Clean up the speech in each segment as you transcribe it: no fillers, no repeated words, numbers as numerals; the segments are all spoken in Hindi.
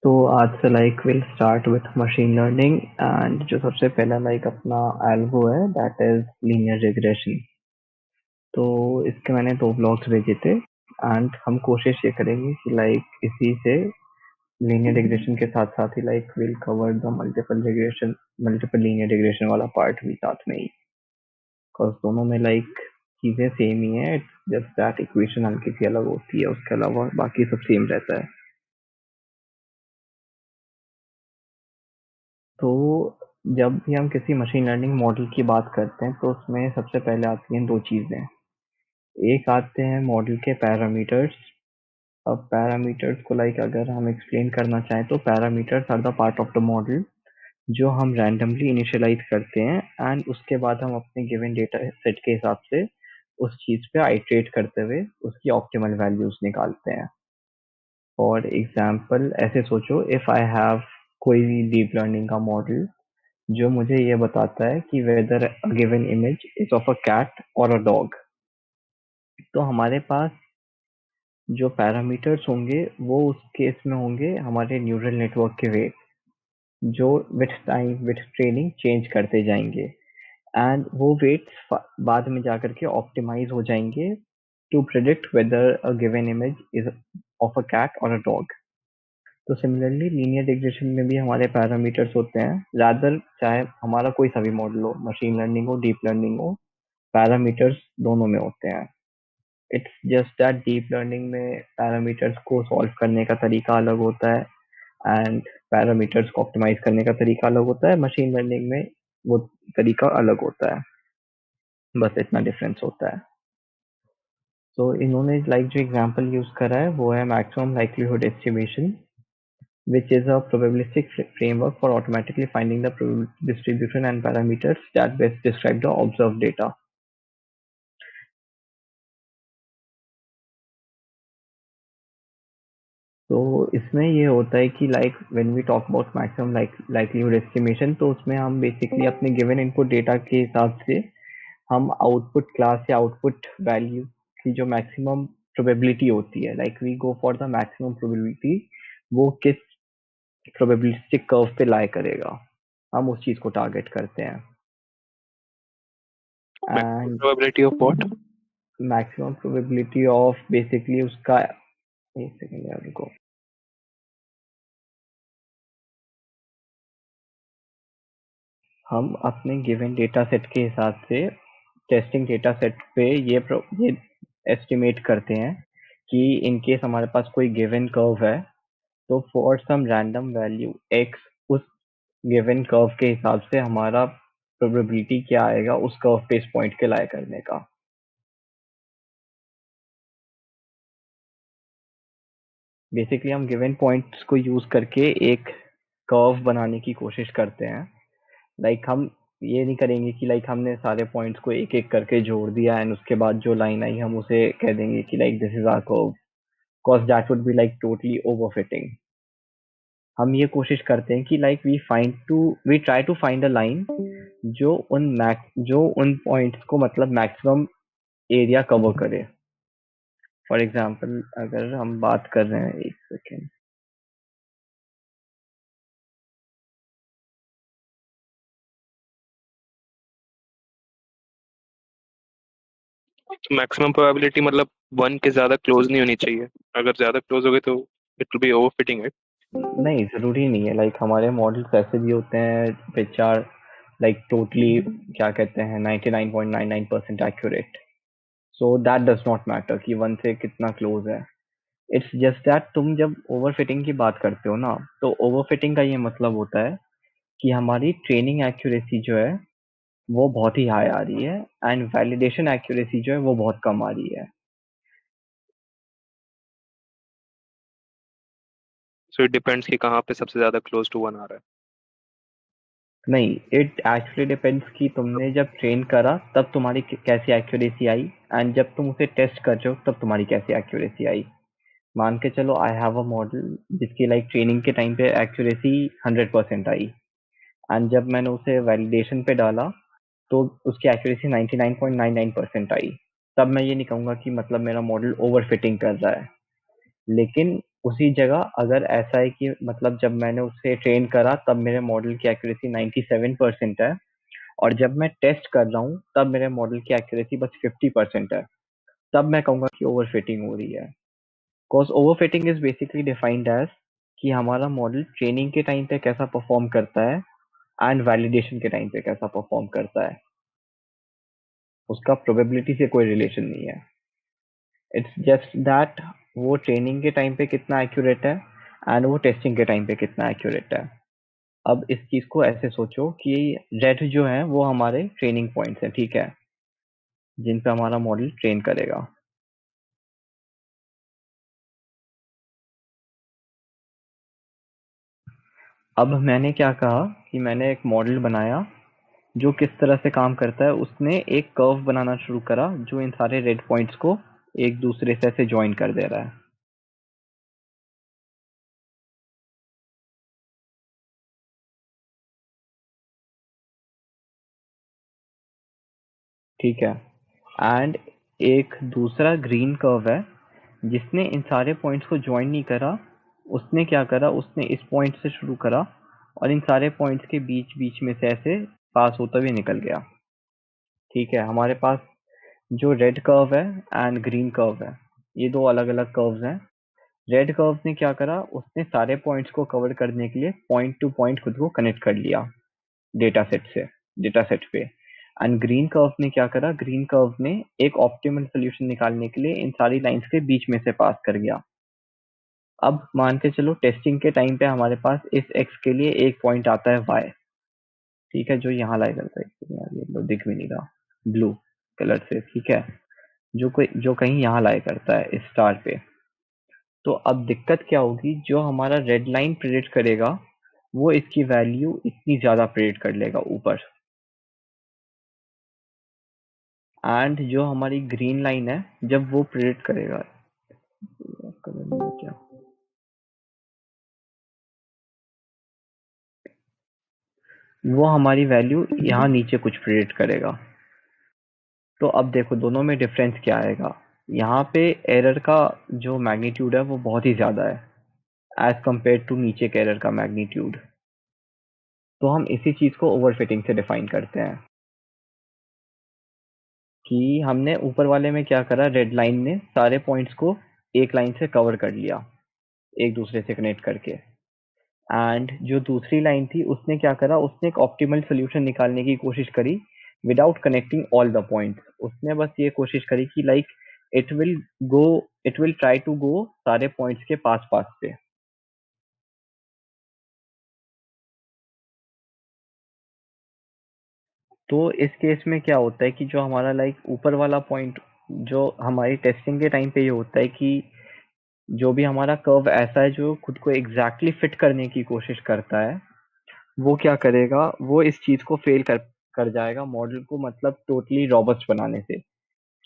तो आज से will start with machine learning and जो सबसे पहला अपना एल्गो है दैट इज लीनियर रिग्रेशन। तो इसके मैंने 2 ब्लॉग्स भेजे थे एंड हम कोशिश ये करेंगे कि इसी से लीनियर रिग्रेशन के साथ साथ he will cover the multiple linear regression वाला पार्ट भी साथ में ही, बिकॉज दोनों में चीजें सेम ही है। इट्स जस्ट दैट इक्वेशन हल्की सी अलग होती है, उसके अलावा बाकी सब सेम रहता है। तो जब भी हम किसी मशीन लर्निंग मॉडल की बात करते हैं तो उसमें सबसे पहले आती हैं 2 चीजें। एक आते हैं मॉडल के पैरामीटर्स। अब पैरामीटर्स को अगर हम एक्सप्लेन करना चाहें तो parameters are the part of the model जो हम रैंडमली इनिशियलाइज करते हैं एंड उसके बाद हम अपने गिवन डेटा सेट के हिसाब से उस चीज पे आइटरेट करते हुए उसकी ऑप्टिमल वैल्यूज निकालते हैं। फॉर एग्जाम्पल ऐसे सोचो, इफ आई हैव कोई भी डीप लर्निंग का मॉडल जो मुझे ये बताता है कि whether a given image is of a cat और अ डॉग, तो हमारे पास जो पैरामीटर्स होंगे वो उस केस में होंगे हमारे न्यूरल नेटवर्क के वेट, जो with time with training change करते जाएंगे एंड वो वेट्स बाद में जाकर के ऑप्टिमाइज हो जाएंगे to predict whether a given image is of a cat और अ डॉग। तो सिमिलरली लीनियर रिग्रेशन में भी हमारे पैरामीटर्स होते हैं, रादर चाहे हमारा कोई सा भी मॉडल हो, मशीन लर्निंग हो डीप लर्निंग हो, पैरामीटर्स दोनों में होते हैं। It's just that deep learning में पैरामीटर्स को सॉल्व करने का तरीका अलग होता है एंड पैरामीटर्स को ऑप्टिमाइज करने का तरीका अलग होता है। मशीन लर्निंग में वो तरीका अलग होता है, बस इतना डिफरेंस होता है। तो इन्होंने जो एग्जांपल यूज करा है वो है maximum likelihood estimation, which is a probabilistic framework for automatically finding the distribution and parameters that best describe the observed data. तो इसमें ये होता है कि when we talk about maximum likelihood estimation, तो उसमें हम बेसिकली अपने गिवन इनपुट डेटा के हिसाब से हम आउटपुट क्लास या आउटपुट वैल्यू की जो मैक्सिमम प्रोबेबिलिटी होती है, we go for the maximum probability, वो किस प्रोबेबिलिस्टिक कर्व पे लाई करेगा, हम उस चीज को टारगेट करते हैं। Maximum and probability of what? Maximum probability of basically उसका, एक सेकेंड यार रुको, हम अपने गिवन डेटा सेट के हिसाब से टेस्टिंग डेटा सेट पे ये एस्टिमेट करते हैं कि इन केस हमारे पास कोई गिवन कर्व है तो for some random value x उस गिवन कर्व के हिसाब से हमारा प्रोबेबिलिटी क्या आएगा उस कर्व पे इस पॉइंट के लाए करने का। बेसिकली हम गिवन पॉइंट्स को यूज करके एक कर्व बनाने की कोशिश करते हैं। हम ये नहीं करेंगे कि हमने सारे पॉइंट्स को एक एक करके जोड़ दिया एंड उसके बाद जो लाइन आई हम उसे कह देंगे कि this is our curve, because that would be totally overfitting. हम ये कोशिश करते हैं कि we try to find a line जो उन पॉइंट्स को मतलब मैक्सिमम एरिया कवर करे। फॉर एग्जाम्पल अगर हम बात कर रहे हैं, एक सेकेंड, मैक्सिमम प्रोबेबिलिटी मतलब 1 के ज्यादा क्लोज नहीं होनी चाहिए। अगर ज्यादा क्लोज हो गए तो it will be overfitting it. नहीं जरूरी नहीं है। हमारे मॉडल्स ऐसे भी होते हैं विच आर टोटली क्या कहते हैं 99.99% accurate, so that does not matter कि 1 से कितना क्लोज है। इट्स जस्ट दैट तुम जब ओवरफिटिंग की बात करते हो ना, तो ओवरफिटिंग का ये मतलब होता है कि हमारी ट्रेनिंग एक्यूरेसी जो है वो बहुत ही हाई आ रही है एंड वैलिडेशन एक्यूरेसी जो है वो बहुत कम आ रही है। सो इट डिपेंड्स कि कहाँ पे सबसे ज्यादा क्लोज टू 1 आ रहा है। नहीं, इट एक्चुअली डिपेंड्स कि तुमने जब ट्रेन करा तब तुम्हारी कैसी एक्यूरेसी आई एंड जब तुम उसे टेस्ट कर रहे हो तब तुम्हारी कैसी एक्यूरेसी आई। मान के चलो आई हैव अ मॉडल जिसकी ट्रेनिंग के टाइम पे एक्यूरेसी 100% आई एंड जब मैंने उसे वैलिडेशन पे डाला तो उसकी एक्यूरेसी 99.99% आई। तब मैं ये नहीं कहूंगा कि मतलब मेरा मॉडल ओवर फिटिंग कर रहा है, लेकिन उसी जगह अगर ऐसा है कि मतलब जब मैंने उसे ट्रेन करा तब मेरे मॉडल की एक्यूरेसी 97% है, और जब मैं टेस्ट कर रहा हूँ तब मेरे मॉडल की एक्यूरेसी बस 50% है, तब मैं कहूंगा कि ओवरफिटिंग हो रही है। Because overfitting is basically defined as कि हमारा मॉडल ट्रेनिंग के टाइम पे कैसा परफॉर्म करता है एंड वैलिडेशन के टाइम पे कैसा परफॉर्म करता है, उसका प्रोबेबिलिटी से कोई रिलेशन नहीं है। इट्स जस्ट दैट वो ट्रेनिंग के टाइम पे कितना एक्यूरेट है एंड वो टेस्टिंग के टाइम पे कितना एक्यूरेट है। अब इस चीज को ऐसे सोचो कि रेड जो है वो हमारे ट्रेनिंग पॉइंट्स हैं, ठीक है, जिन पे हमारा मॉडल ट्रेन करेगा। अब मैंने क्या कहा कि मैंने एक मॉडल बनाया जो किस तरह से काम करता है। उसने एक कर्व बनाना शुरू करा जो इन सारे रेड पॉइंट्स को एक दूसरे से ऐसे ज्वाइन कर दे रहा है, ठीक है। एंड एक दूसरा ग्रीन कर्व है जिसने इन सारे पॉइंट्स को ज्वाइन नहीं करा। उसने क्या करा, उसने इस पॉइंट से शुरू करा और इन सारे पॉइंट्स के बीच बीच में से ऐसे पास होता हुए निकल गया, ठीक है। हमारे पास जो रेड कर्व है एंड ग्रीन कर्व है, ये दो अलग अलग कर्व्स हैं। रेड कर्व ने क्या करा, उसने सारे पॉइंट्स को कवर करने के लिए पॉइंट टू पॉइंट खुद को कनेक्ट कर लिया डेटा सेट से, डेटा सेट पे। एंड ग्रीन कर्व ने क्या करा, ग्रीन कर्व ने एक ऑप्टिमल सोल्यूशन निकालने के लिए इन सारी लाइंस के बीच में से पास कर गया। अब मान के चलो टेस्टिंग के टाइम पे हमारे पास इस एक्स के लिए एक पॉइंट आता है वाई, ठीक है, जो यहाँ लाई करता है, यार ये लो दिख भी नहीं रहा ब्लू कलर से, ठीक है, जो कहीं यहाँ लाई करता है इस स्टार पे। तो अब दिक्कत क्या होगी, जो हमारा रेड लाइन प्रेडिक्ट करेगा वो इसकी वैल्यू इतनी ज्यादा प्रेडिक्ट कर लेगा ऊपर, एंड जो हमारी ग्रीन लाइन है जब वो प्रेडिक्ट करेगा, कलर नहीं है क्या, वो हमारी वैल्यू यहाँ नीचे कुछ प्रेडिक्ट करेगा। तो अब देखो दोनों में डिफरेंस क्या आएगा, यहाँ पे एरर का जो मैग्नीट्यूड है वो बहुत ही ज्यादा है एज कंपेयर टू नीचे के एरर का मैग्नीट्यूड। तो हम इसी चीज को ओवरफिटिंग से डिफाइन करते हैं कि हमने ऊपर वाले में क्या करा, रेड लाइन ने सारे पॉइंट्स को एक लाइन से कवर कर लिया एक दूसरे से कनेक्ट करके। एंड जो दूसरी लाइन थी उसने क्या करा, उसने एक ऑप्टिमल सोल्यूशन निकालने की कोशिश करी without connecting all the points. उसने बस ये कोशिश करी कि like it will go it will try to go सारे पॉइंट्स के पास पास से। तो इस केस में क्या होता है कि जो हमारा लाइक ऊपर वाला पॉइंट, जो हमारी टेस्टिंग के टाइम पे ये होता है कि जो भी हमारा कर्व ऐसा है जो खुद को एग्जैक्टली फिट करने की कोशिश करता है, वो क्या करेगा, वो इस चीज को फेल कर कर जाएगा मॉडल को मतलब टोटली रॉबस्ट बनाने से।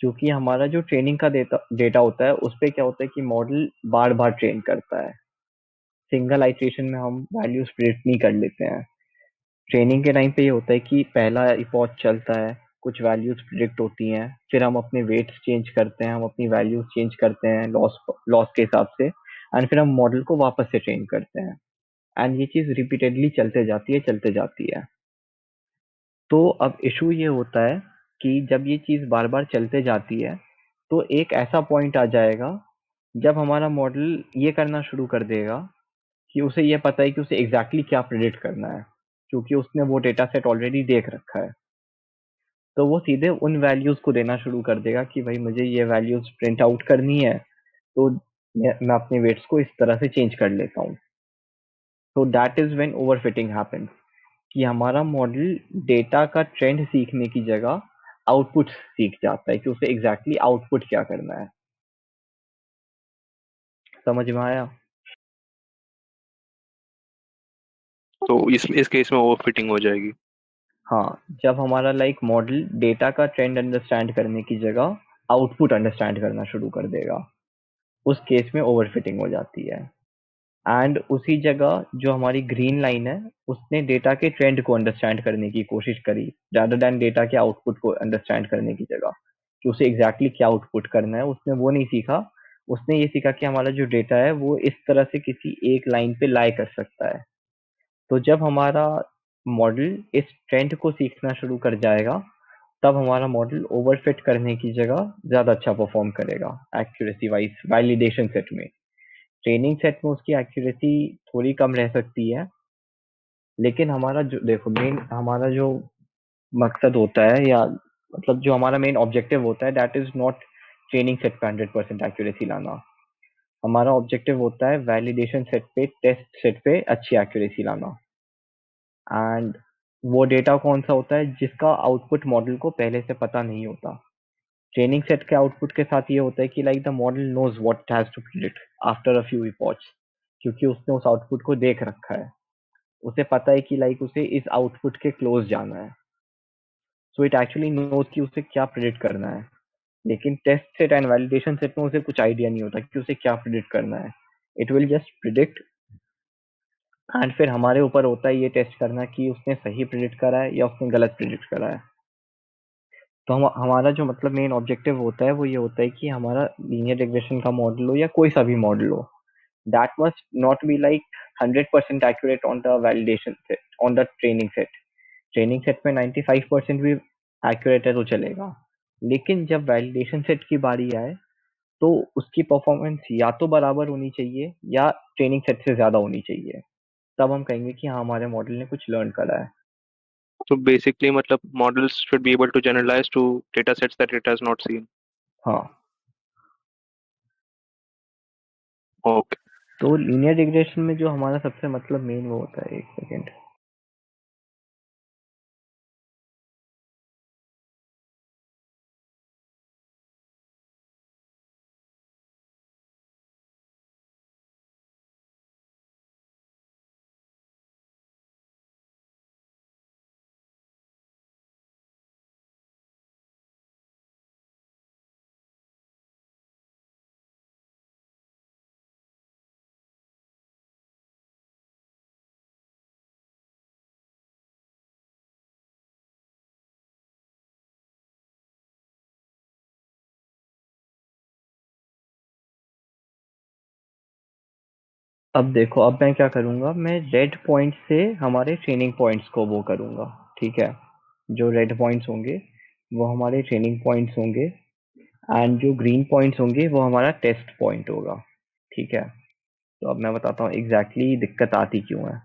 क्योंकि हमारा जो ट्रेनिंग का डेटा डेटा होता है उस पे क्या होता है कि मॉडल बार बार ट्रेन करता है, सिंगल आइट्रेशन में हम वैल्यूज प्रिडिक्ट नहीं कर लेते हैं। ट्रेनिंग के टाइम पे ये होता है कि पहला इपॉच चलता है, कुछ वैल्यूज प्रिडिक्ट होती हैं, फिर हम अपने वेट्स चेंज करते हैं, हम अपनी वैल्यूज चेंज करते हैं लॉस लॉस के हिसाब से, एंड फिर हम मॉडल को वापस से ट्रेन करते हैं। एंड ये चीज रिपीटेडली चलते जाती है चलते जाती है। तो अब इशू ये होता है कि जब ये चीज बार बार चलते जाती है तो एक ऐसा पॉइंट आ जाएगा जब हमारा मॉडल ये करना शुरू कर देगा कि उसे ये पता है कि उसे एग्जैक्टली क्या प्रिडिक्ट करना है, क्योंकि उसने वो डेटा सेट ऑलरेडी देख रखा है। तो वो सीधे उन वैल्यूज को देना शुरू कर देगा कि भाई मुझे ये वैल्यूज प्रिंट आउट करनी है, तो मैं अपने वेट्स को इस तरह से चेंज कर लेता हूँ। तो that is when overfitting happens, कि हमारा मॉडल डेटा का ट्रेंड सीखने की जगह आउटपुट सीख जाता है कि उसे एग्जैक्टली आउटपुट क्या करना है। समझ में आया? तो इस केस में ओवर फिटिंग हो जाएगी। हाँ, जब हमारा लाइक मॉडल डेटा का ट्रेंड अंडरस्टैंड करने की जगह आउटपुट अंडरस्टैंड करना शुरू कर देगा, उस केस में ओवरफिटिंग हो जाती है। एंड उसी जगह जो हमारी ग्रीन लाइन है उसने डेटा के ट्रेंड को अंडरस्टैंड करने की कोशिश करी rather देन डेटा के आउटपुट को अंडरस्टैंड करने की जगह, कि उसे एग्जैक्टली क्या आउटपुट करना है उसने वो नहीं सीखा। उसने ये सीखा कि हमारा जो डेटा है वो इस तरह से किसी एक लाइन पे लाई कर सकता है। तो जब हमारा मॉडल इस ट्रेंड को सीखना शुरू कर जाएगा, तब हमारा मॉडल ओवरफिट करने की जगह ज्यादा अच्छा परफॉर्म करेगा एक्यूरेसी वाइज वैलिडेशन सेट में। ट्रेनिंग सेट में उसकी एक्यूरेसी थोड़ी कम रह सकती है, लेकिन हमारा जो देखो मेन हमारा जो मकसद होता है, या मतलब जो हमारा मेन ऑब्जेक्टिव होता है, that is not training set पे 100% एक्यूरेसी लाना। हमारा ऑब्जेक्टिव होता है वैलिडेशन सेट पे, टेस्ट सेट पे अच्छी एक्यूरेसी लाना। एंड वो डेटा कौन सा होता है जिसका आउटपुट मॉडल को पहले से पता नहीं होता। ट्रेनिंग सेट के आउटपुट के साथ ये होता है कि like the model knows what it has to predict after a few epoch, क्योंकि उसने उस आउटपुट को देख रखा है। उसे पता है कि लाइक उसे इस आउटपुट के क्लोज जाना है। सो इट एक्चुअली नोज कि उसे क्या प्रिडिक्ट करना है। लेकिन test set and validation set में उसे कुछ आइडिया नहीं होता कि उसे क्या प्रिडिक्ट करना है। It will just predict, and फिर हमारे ऊपर होता है ये टेस्ट करना कि उसने सही प्रिडिक्ट करा है या उसने गलत प्रिडिक्ट करा है। तो हमारा जो मतलब मेन ऑब्जेक्टिव होता है वो ये होता है कि हमारा लीनियर रिग्रेशन का मॉडल हो या कोई सा भी मॉडल हो, that must not be like 100% accurate on the validation set on the training set. Training set में 95% भी एक्यूरेट है तो चलेगा, लेकिन जब वैलिडेशन सेट की बारी आए तो उसकी परफॉर्मेंस या तो बराबर होनी चाहिए या ट्रेनिंग सेट से ज्यादा होनी चाहिए। तब हम कहेंगे कि हाँ हमारे मॉडल ने कुछ लर्न करा है। So basically, मतलब models should be able to generalize to data sets that it has not seen. हाँ, Okay. तो लीनियर रिग्रेशन में जो हमारा सबसे मतलब मेन वो होता है, एक सेकेंड। अब देखो, अब मैं क्या करूंगा, मैं रेड पॉइंट से हमारे ट्रेनिंग पॉइंट्स को वो करूंगा। ठीक है, जो रेड पॉइंट्स होंगे वो हमारे ट्रेनिंग पॉइंट्स होंगे, एंड जो ग्रीन पॉइंट्स होंगे वो हमारा टेस्ट पॉइंट होगा। ठीक है, तो अब मैं बताता हूँ एग्जैक्टली दिक्कत आती क्यों है।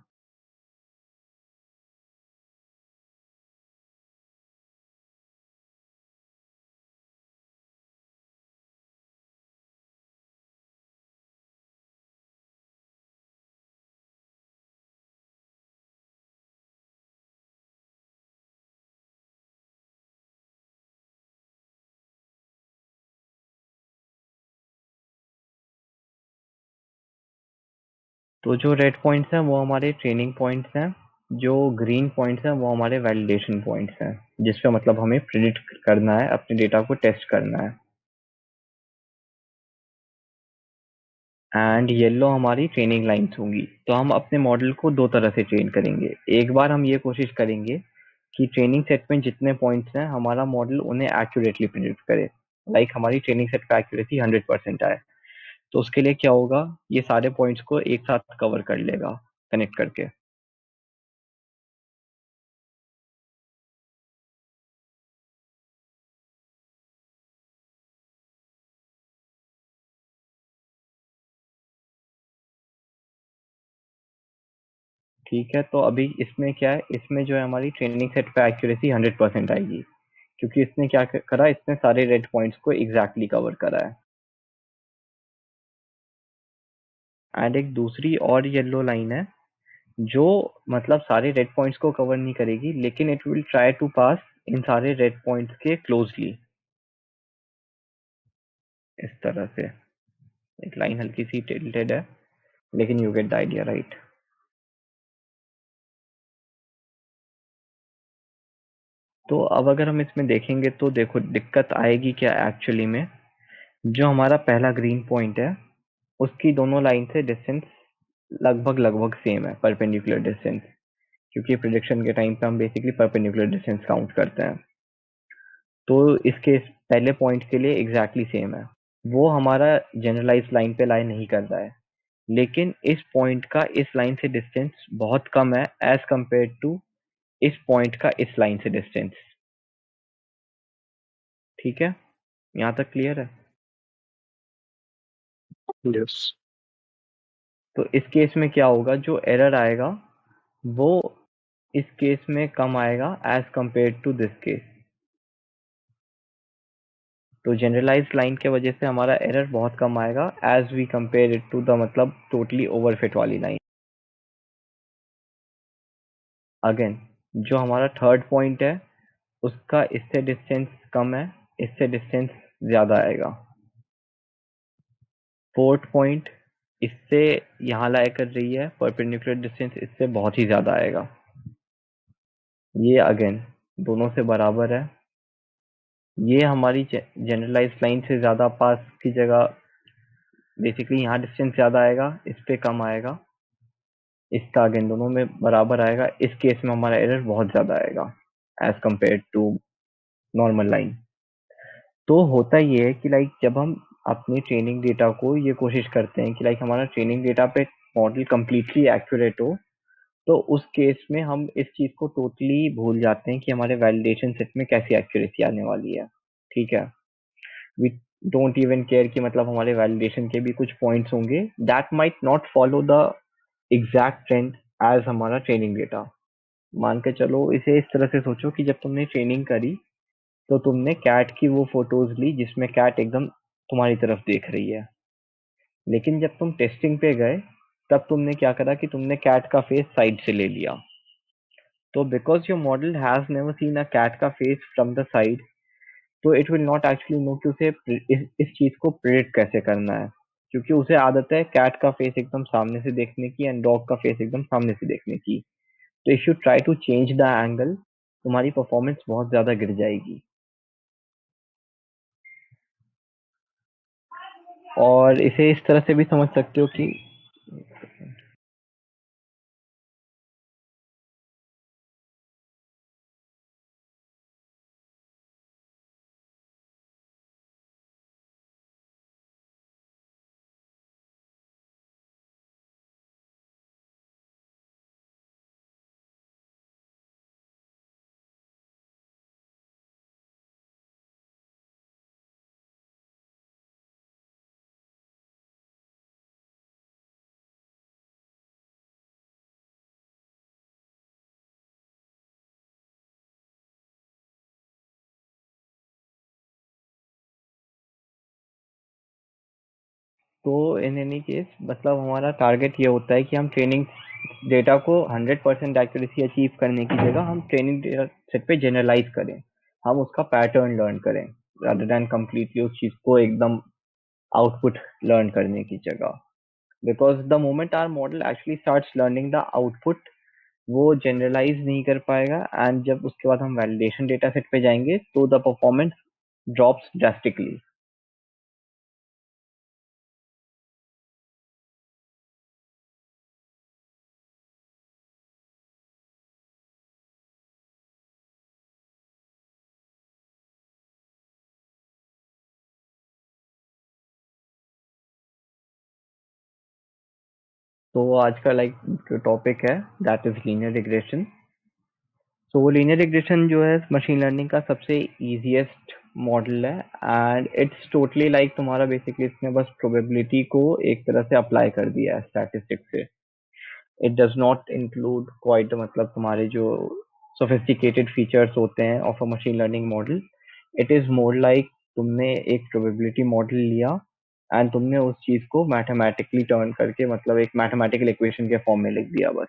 तो जो रेड पॉइंट्स हैं वो हमारे ट्रेनिंग पॉइंट्स हैं, जो ग्रीन पॉइंट्स हैं वो हमारे वैलिडेशन पॉइंट्स हैं, जिसपे मतलब हमें प्रिडिक्ट करना है, अपने डेटा को टेस्ट करना है। एंड येलो हमारी ट्रेनिंग लाइंस होंगी। तो हम अपने मॉडल को दो तरह से ट्रेन करेंगे। एक बार हम ये कोशिश करेंगे कि ट्रेनिंग सेट में जितने पॉइंट्स हैं हमारा मॉडल उन्हें एक्यूरेटली प्रिडिक्ट करे, लाइक हमारी ट्रेनिंग सेट पे एक्यूरेसी 100% आए। तो उसके लिए क्या होगा, ये सारे पॉइंट्स को एक साथ कवर कर लेगा कनेक्ट करके। ठीक है, तो अभी इसमें क्या है, इसमें जो है हमारी ट्रेनिंग सेट पे एक्यूरेसी 100% आएगी, क्योंकि इसने क्या करा, इसने सारे रेड पॉइंट्स को एग्जैक्टली कवर करा है। एंड एक दूसरी और येलो लाइन है जो मतलब सारे रेड पॉइंट्स को कवर नहीं करेगी, लेकिन इट विल ट्राई टू पास इन सारे रेड पॉइंट्स के क्लोजली, इस तरह से। एक लाइन हल्की सी टिल्टेड है, लेकिन you get the idea, right. तो अब अगर हम इसमें देखेंगे तो देखो दिक्कत आएगी क्या एक्चुअली में। जो हमारा पहला ग्रीन पॉइंट है उसकी दोनों लाइन से डिस्टेंस लगभग लगभग सेम है, परपेंडिकुलर डिस्टेंस, क्योंकि प्रिडिक्शन के टाइम पे हम बेसिकली परपेंडिकुलर डिस्टेंस काउंट करते हैं। तो इसके पहले पॉइंट के लिए एग्जैक्टली सेम है। वो हमारा जनरलाइज लाइन पे लाई नहीं कर रहा है, लेकिन इस पॉइंट का इस लाइन से डिस्टेंस बहुत कम है एज कंपेयर टू इस पॉइंट का इस लाइन से डिस्टेंस। ठीक है, यहाँ तक क्लियर है? यस। तो इस केस में क्या होगा, जो एरर आएगा वो इस केस में कम आएगा as compare to this case. तो जनरलाइज्ड लाइन के वजह से हमारा एरर बहुत कम आएगा as we compare it to the मतलब टोटली ओवरफिट वाली लाइन। अगेन, जो हमारा थर्ड पॉइंट है उसका इससे डिस्टेंस कम है, इससे डिस्टेंस ज्यादा आएगा। फोर्थ पॉइंट इससे यहाँ लाई कर रही है, परपेंडिकुलर डिस्टेंस इससे बहुत ही ज्यादा आएगा। ये अगेन दोनों से बराबर है। ये हमारी जनरलाइज्ड लाइन से ज्यादा पास की जगह बेसिकली यहाँ डिस्टेंस ज्यादा आएगा, इस पे कम आएगा। इसका अगेन दोनों में बराबर आएगा। इस केस में हमारा एरर बहुत ज्यादा आएगा as compare to normal line. तो होता ये है कि लाइक जब हम अपने ट्रेनिंग डेटा को ये कोशिश करते हैं कि लाइक हमारा ट्रेनिंग डेटा पे मॉडल कंप्लीटली एक्यूरेट हो, तो उस केस में हम इस चीज को टोटली भूल जाते हैं कि हमारे वैलिडेशन सेट में कैसी एक्यूरेसी आने वाली है। ठीक है, वी डोंट इवन केयर कि मतलब हमारे वैलिडेशन के भी कुछ पॉइंट्स होंगे that might not follow the exact trend as हमारा ट्रेनिंग डेटा। मान के चलो, इसे इस तरह से सोचो कि जब तुमने ट्रेनिंग करी तो तुमने कैट की वो फोटोज ली जिसमें कैट एकदम तुम्हारी तरफ देख रही है, लेकिन जब तुम टेस्टिंग पे गए तब तुमने क्या करा कि तुमने कैट का फेस साइड से ले लिया। तो because your model has never seen a cat का फेस फ्रॉम द साइड, तो it will not actually know कि उसे इस चीज को प्रिडिक्ट कैसे करना है, क्योंकि उसे आदत है कैट का फेस एकदम सामने से देखने की एंड डॉग का फेस एकदम सामने से देखने की। तो if you try to change the angle, तुम्हारी परफॉर्मेंस बहुत ज्यादा गिर जाएगी। और इसे इस तरह से भी समझ सकते हो कि तो इन एनी केस मतलब हमारा टारगेट ये होता है कि हम ट्रेनिंग डेटा को 100% एक्यूरेसी अचीव करने की जगह हम ट्रेनिंग डेटा सेट पे जनरलाइज करें, हम उसका पैटर्न लर्न करें rather than completely उस चीज को एकदम आउटपुट लर्न करने की जगह। Because the moment our model actually starts learning the output, वो जनरलाइज नहीं कर पाएगा एंड जब उसके बाद हम वैलिडेशन डेटा सेट पे जाएंगे तो द परफॉर्मेंस ड्रॉप्स ड्रास्टिकली। तो आज का लाइक जो टॉपिक है दैट इज लीनियर रिग्रेशन। तो वो लीनियर रिग्रेशन जो है मशीन लर्निंग का सबसे इजीएस्ट मॉडल है एंड इट्स टोटली लाइक तुम्हारा बेसिकली इसने बस प्रोबेबिलिटी को एक तरह से अप्लाई कर दिया है स्टैटिस्टिक्स से। It does not include quite मतलब तुम्हारे जो सोफिस्टिकेटेड फीचर्स होते हैं of a machine learning model. It is more like तुमने एक प्रोबेबिलिटी मॉडल लिया एंड तुमने उस चीज को मैथमेटिकली टर्न करके मतलब एक मैथमेटिकल इक्वेशन के फॉर्म में लिख दिया बस।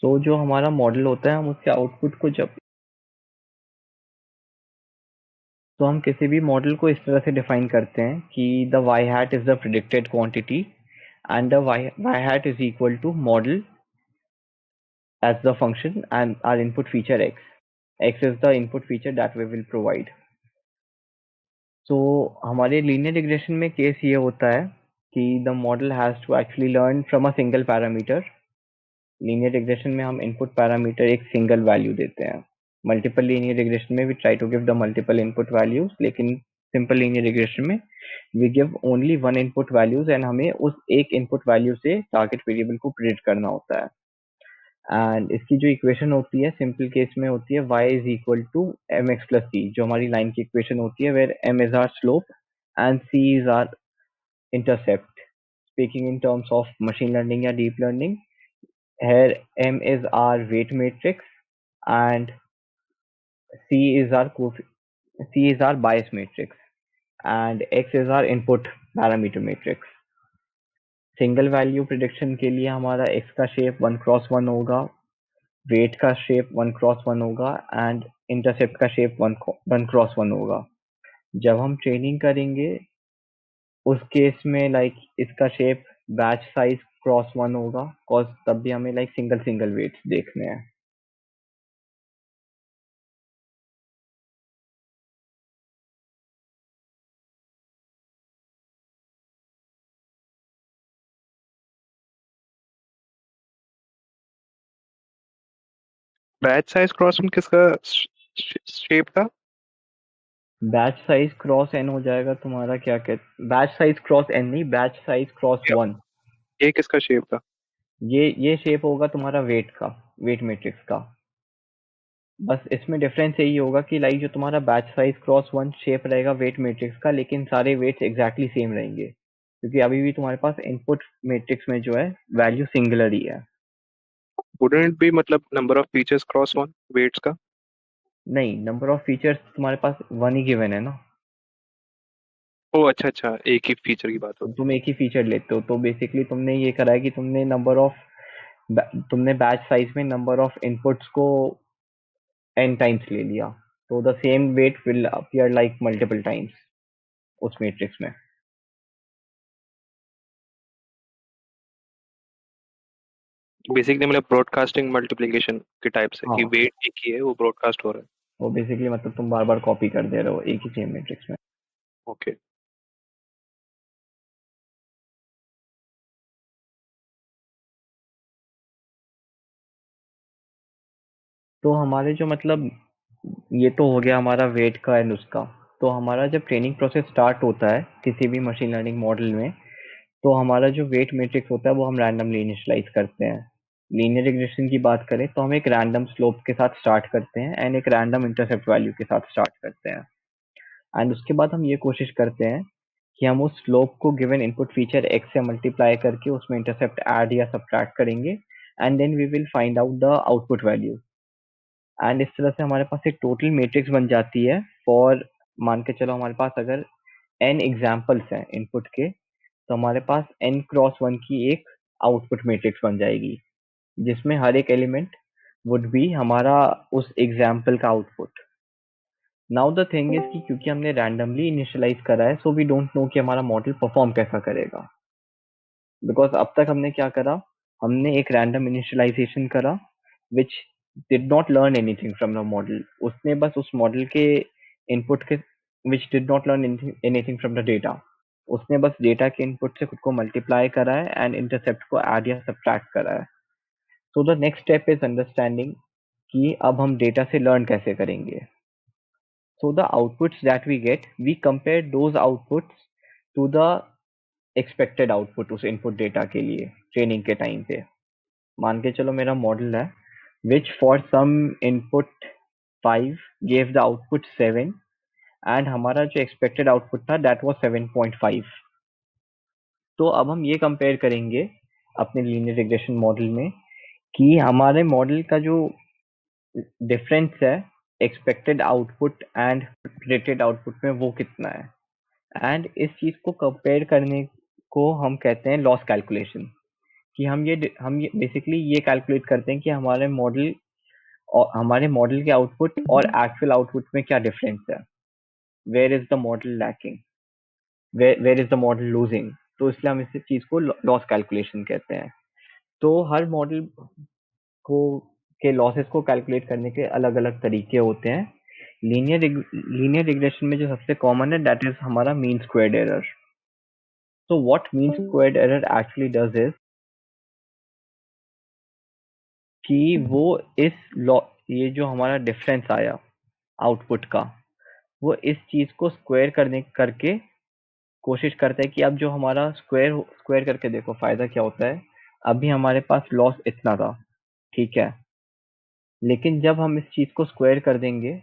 सो जो हमारा मॉडल होता है हम उसके आउटपुट को जब तो हम किसी भी मॉडल को इस तरह से डिफाइन करते हैं कि the Y hat is the predicted quantity and the Y hat is equal to model as the function and our input feature x. X is the input feature that we will provide. So हमारे लीनियर रिग्रेशन में केस ये होता है कि the model has to actually learn from a single parameter. Linear regression में हम इनपुट पैरामीटर एक सिंगल वैल्यू देते हैं। मल्टीपल लीनियर रिग्रेशन में we try to give the multiple input values, लेकिन सिंपल लीनियर रिग्रेशन में we give only one input values and हमें उस एक इनपुट वैल्यू से टारगेट वेरिएबल को प्रिडिक्ट करना होता है। एंड इसकी जो इक्वेशन होती है सिंपल केस में होती है y is equal to m x plus c, जो हमारी लाइन की इक्वेशन होती है, where m is our slope and c is our intercept. Speaking in terms of machine learning या deep learning, here M is our weight matrix and C is our C is our bias matrix and X is our input parameter matrix. Single value prediction के लिए हमारा x का शेप 1x1 होगा, वेट का शेप 1x1 होगा एंड इंटरसेप्ट का शेप 1x1 होगा। जब हम ट्रेनिंग करेंगे उस केस में इसका शेप बैच साइज क्रॉस 1 होगा, कॉज तब भी हमें सिंगल सिंगल वेट्स देखने हैं। बैच साइज क्रॉस में किसका शेप था? बैच साइज क्रॉस एन हो जाएगा तुम्हारा, क्या कहते, बैच साइज क्रॉस एन नहीं, बैच साइज क्रॉस 1। ये किसका शेप था? ये शेप होगा तुम्हारा वेट का, वेट मैट्रिक्स का। बस इसमें डिफरेंस यही होगा कि जो तुम्हारा बैच साइज क्रॉस 1 शेप रहेगा वेट मैट्रिक्स का, लेकिन सारे वेट्स एग्जैक्टली सेम रहेंगे क्योंकि अभी भी तुम्हारे पास इनपुट मैट्रिक्स में जो है वैल्यू सिंगुलर ही है। वुडंट इट बी मतलब number of features cross 1 weights का? नहीं, नंबर ऑफ फीचर्स तुम्हारे पास 1 ही गिवन है ना। ओ अच्छा अच्छा, एक ही फीचर की बात तो होती तुम एक ही फीचर लेते हो, तो बेसिकली तुमने ये करा है कि तुमने बैच साइज में नंबर ऑफ इनपुट्स को n टाइम्स ले लिया, तो the same weight will appear multiple times उस मैट्रिक्स में। है बेसिकली, मतलब ब्रॉडकास्टिंग मल्टीप्लिकेशन के टाइप से कि हाँ, वेट एक ही है, वो ब्रॉडकास्ट हो रहा है। वो बेसिकली मतलब तुम बार बार कॉपी कर दे रहे हो एक ही सेम मैट्रिक्स में। ओके। तो हमारे जो मतलब ये तो हो गया हमारा वेट का एंड उसका। तो हमारा जब ट्रेनिंग प्रोसेस स्टार्ट होता है किसी भी मशीन लर्निंग मॉडल में, तो हमारा जो वेट मैट्रिक्स होता है वो हम रैंडमली इनिशियलाइज करते हैं। लीनियर रिग्रेशन की बात करें तो हम एक रैंडम स्लोप के साथ स्टार्ट करते हैं एंड एक रैंडम इंटरसेप्ट वैल्यू के साथ स्टार्ट करते हैं। एंड उसके बाद हम ये कोशिश करते हैं कि हम उस स्लोप को गिवन इनपुट फीचर x से मल्टीप्लाई करके उसमें इंटरसेप्ट ऐड या सब्ट्रैक्ट करेंगे and then we will find out the output value. And इस तरह से हमारे पास एक टोटल मैट्रिक्स बन जाती है फॉर, मान के चलो हमारे पास अगर n एग्जाम्पल्स हैं इनपुट के, तो हमारे पास n क्रॉस 1 की एक आउटपुट मैट्रिक्स बन जाएगी जिसमें हर एक एलिमेंट वुड बी हमारा उस एग्जाम्पल का output. Now the thing is कि क्योंकि हमने रैंडमली इनिशियलाइज करा है, सो वी डोंट नो कि हमारा मॉडल परफॉर्म कैसा करेगा। बिकॉज अब तक हमने क्या करा, हमने एक रैंडम इनिशियलाइजेशन करा which did not learn anything from the model. उसने बस उस मॉडल के इनपुट के, which did not learn anything from the data, उसने बस डेटा के इनपुट से खुद को मल्टीप्लाई करा है एंड इंटरसेप्ट को ऐड या सब्ट्रैक्ट करा है। So the next step is understanding कि अब हम डेटा से लर्न कैसे करेंगे। So the outputs that we get, we compare those outputs to the expected output उस input data के लिए ट्रेनिंग के टाइम पे। मान के चलो मेरा मॉडल है which for some input 5 gave the output 7 and हमारा जो expected output था that was 7.5। तो अब हम ये कंपेयर करेंगे अपने लीनियर रिग्रेशन मॉडल में कि हमारे मॉडल का जो डिफरेंस है expected output and predicted output में वो कितना है। एंड इस चीज को कंपेयर करने को हम कहते हैं लॉस कैलकुलेशन। कि हम ये बेसिकली ये कैलकुलेट करते हैं कि हमारे मॉडल के आउटपुट और एक्चुअल आउटपुट में क्या डिफरेंस है, where is the model lacking, where is the model losing. तो इसलिए हम इस चीज को लॉस कैलकुलेशन कहते हैं। तो हर मॉडल को के लॉसेस को कैलकुलेट करने के अलग अलग तरीके होते हैं। लीनियर रिग्रेशन में जो सबसे कॉमन है दैट इज हमारा mean squared error. So what mean squared error actually does is कि वो इस ये जो हमारा डिफरेंस आया आउटपुट का, वो इस चीज को स्क्वायर करके कोशिश करता है कि अब जो हमारा स्क्वायर स्क्वायर करके देखो फायदा क्या होता है। अभी हमारे पास लॉस इतना था, ठीक है, लेकिन जब हम इस चीज को स्क्वायर कर देंगे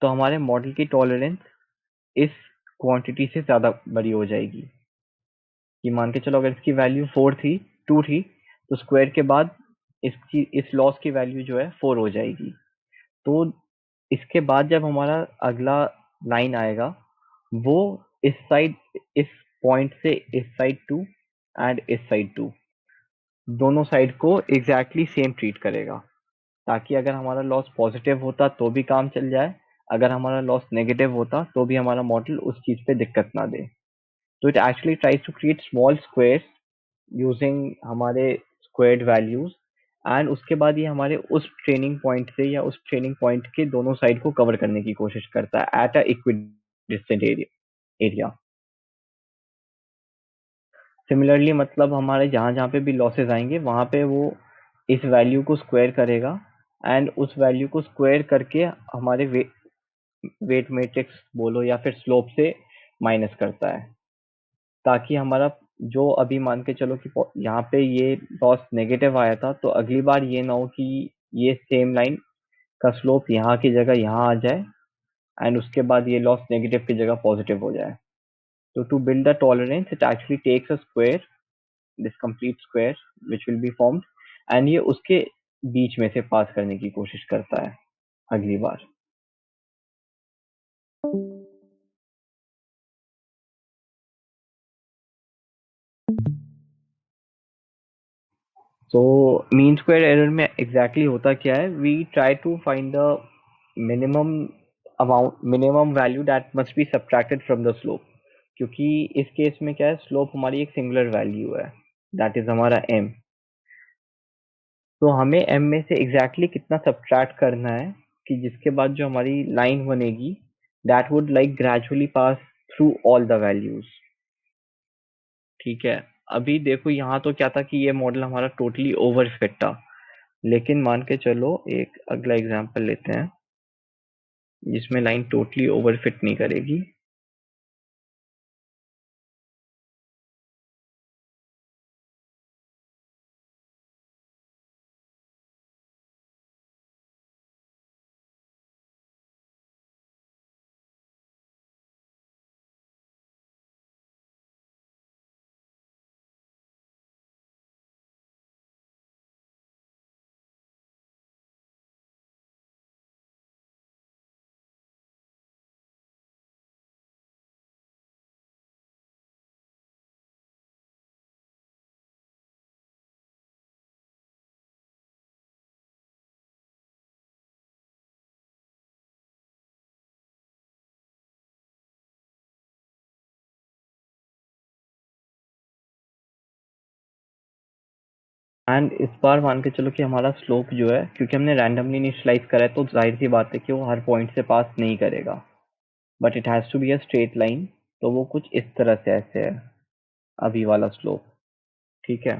तो हमारे मॉडल की टॉलरेंस इस क्वांटिटी से ज्यादा बड़ी हो जाएगी। कि मान के चलो अगर इसकी वैल्यू 4 थी 2 थी, तो स्क्वायर के बाद इस लॉस की वैल्यू जो है 4 हो जाएगी। तो इसके बाद जब हमारा अगला लाइन आएगा, वो इस साइड, इस पॉइंट से इस साइड टू एंड इस साइड टू, दोनों साइड को एग्जैक्टली सेम ट्रीट करेगा, ताकि अगर हमारा लॉस पॉजिटिव होता तो भी काम चल जाए, अगर हमारा लॉस नेगेटिव होता तो भी हमारा मॉडल उस चीज पे दिक्कत ना दे। तो it actually tries to create small squares using हमारे स्क्वायर्ड वैल्यूज, एंड उसके बाद ये हमारे उस ट्रेनिंग पॉइंट से या उस ट्रेनिंग पॉइंट के दोनों साइड को कवर करने की कोशिश करता है at a equidistant area. Similarly मतलब हमारे जहां जहां पे भी लॉसेस आएंगे वहां पे वो इस वैल्यू को स्क्वायर करेगा, एंड उस वैल्यू को स्क्वायर करके हमारे वेट मैट्रिक्स बोलो या फिर स्लोप से माइनस करता है, ताकि हमारा जो अभी मान के चलो कि यहाँ पे ये लॉस नेगेटिव आया था, तो अगली बार ये ना हो कि ये सेम लाइन का स्लोप यहाँ की जगह यहाँ आ जाए एंड उसके बाद ये लॉस नेगेटिव की जगह पॉजिटिव हो जाए। तो to build the tolerance it actually takes a square, this complete square which will be formed, and ये उसके बीच में से पास करने की कोशिश करता है अगली बार। So मीन स्क्वायर एरर में एग्जैक्टली होता क्या है, we try to find the minimum minimum value that must be subtracted from the slope, क्योंकि इस केस में क्या है, स्लोप हमारी एक सिंगुलर वैल्यू है, दैट इज हमारा m। तो हमें m में से एग्जैक्टली कितना सब्ट्रैक्ट करना है कि जिसके बाद जो हमारी लाइन बनेगी that would like gradually pass through all the values. ठीक है, अभी देखो यहाँ तो क्या था कि ये मॉडल हमारा टोटली ओवरफिट था, लेकिन मान के चलो एक अगला एग्जांपल लेते हैं जिसमें लाइन टोटली ओवरफिट नहीं करेगी। एंड इस बार मान के चलो कि हमारा स्लोप जो है, क्योंकि हमने रैंडमली इनिशियलाइज करा है, तो जाहिर सी बात है कि वो हर पॉइंट से पास नहीं करेगा, but it has to be a straight line. तो वो कुछ इस तरह से ऐसे है अभी वाला स्लोप। ठीक है,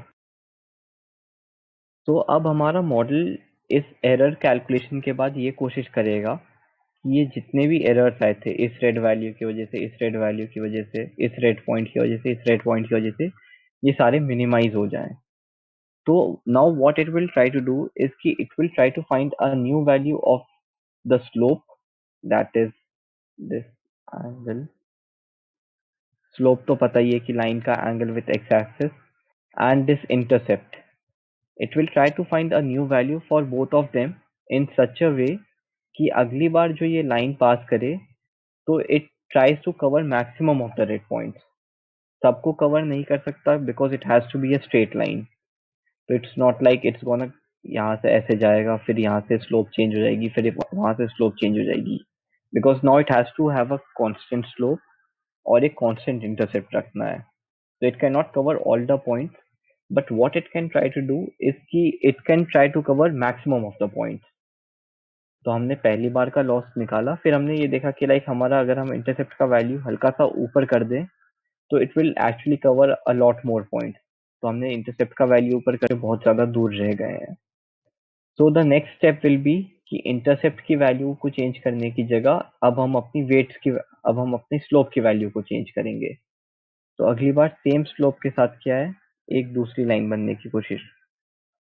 तो अब हमारा मॉडल इस एरर कैलकुलेशन के बाद ये कोशिश करेगा कि ये जितने भी एरर्स आए थे इस रेड वैल्यू की वजह से, इस रेड वैल्यू की वजह से, इस रेड पॉइंट की वजह से, इस रेड पॉइंट की वजह से, ये सारे मिनिमाइज हो जाएं। तो now what it will try to do is कि it will try to find a new value of the slope, that is this angle। slope तो पता ही है कि लाइन का angle with x axis, and this intercept, it will try to find a new value for both of them in such a way कि अगली बार जो ये लाइन पास करे तो it tries to cover maximum of the red points। सबको कवर नहीं कर सकता because it has to be a straight line। तो it's not like it's gonna यहाँ से ऐसे जाएगा, फिर यहाँ से स्लोप चेंज हो जाएगी, फिर वहां से स्लोप चेंज हो जाएगी, because now it has to have a constant slope और एक कांस्टेंट इंटरसेप्ट रखना है। तो it can not cover all the points, but what it can try to do is कि it can try to cover maximum of the points. तो हमने पहली बार का लॉस निकाला, फिर हमने ये देखा कि लाइक हमारा अगर हम इंटरसेप्ट का वैल्यू हल्का सा ऊपर कर दें तो it will actually cover a lot more point. तो हमने इंटरसेप्ट का वैल्यू ऊपर करके बहुत ज्यादा दूर रह गए हैं। So the next step will be कि इंटरसेप्ट की वैल्यू को चेंज करने की जगह अब हम अपनी स्लोप की वैल्यू को चेंज करेंगे। तो अगली बार सेम स्लोप के साथ क्या है, एक दूसरी लाइन बनने की कोशिश,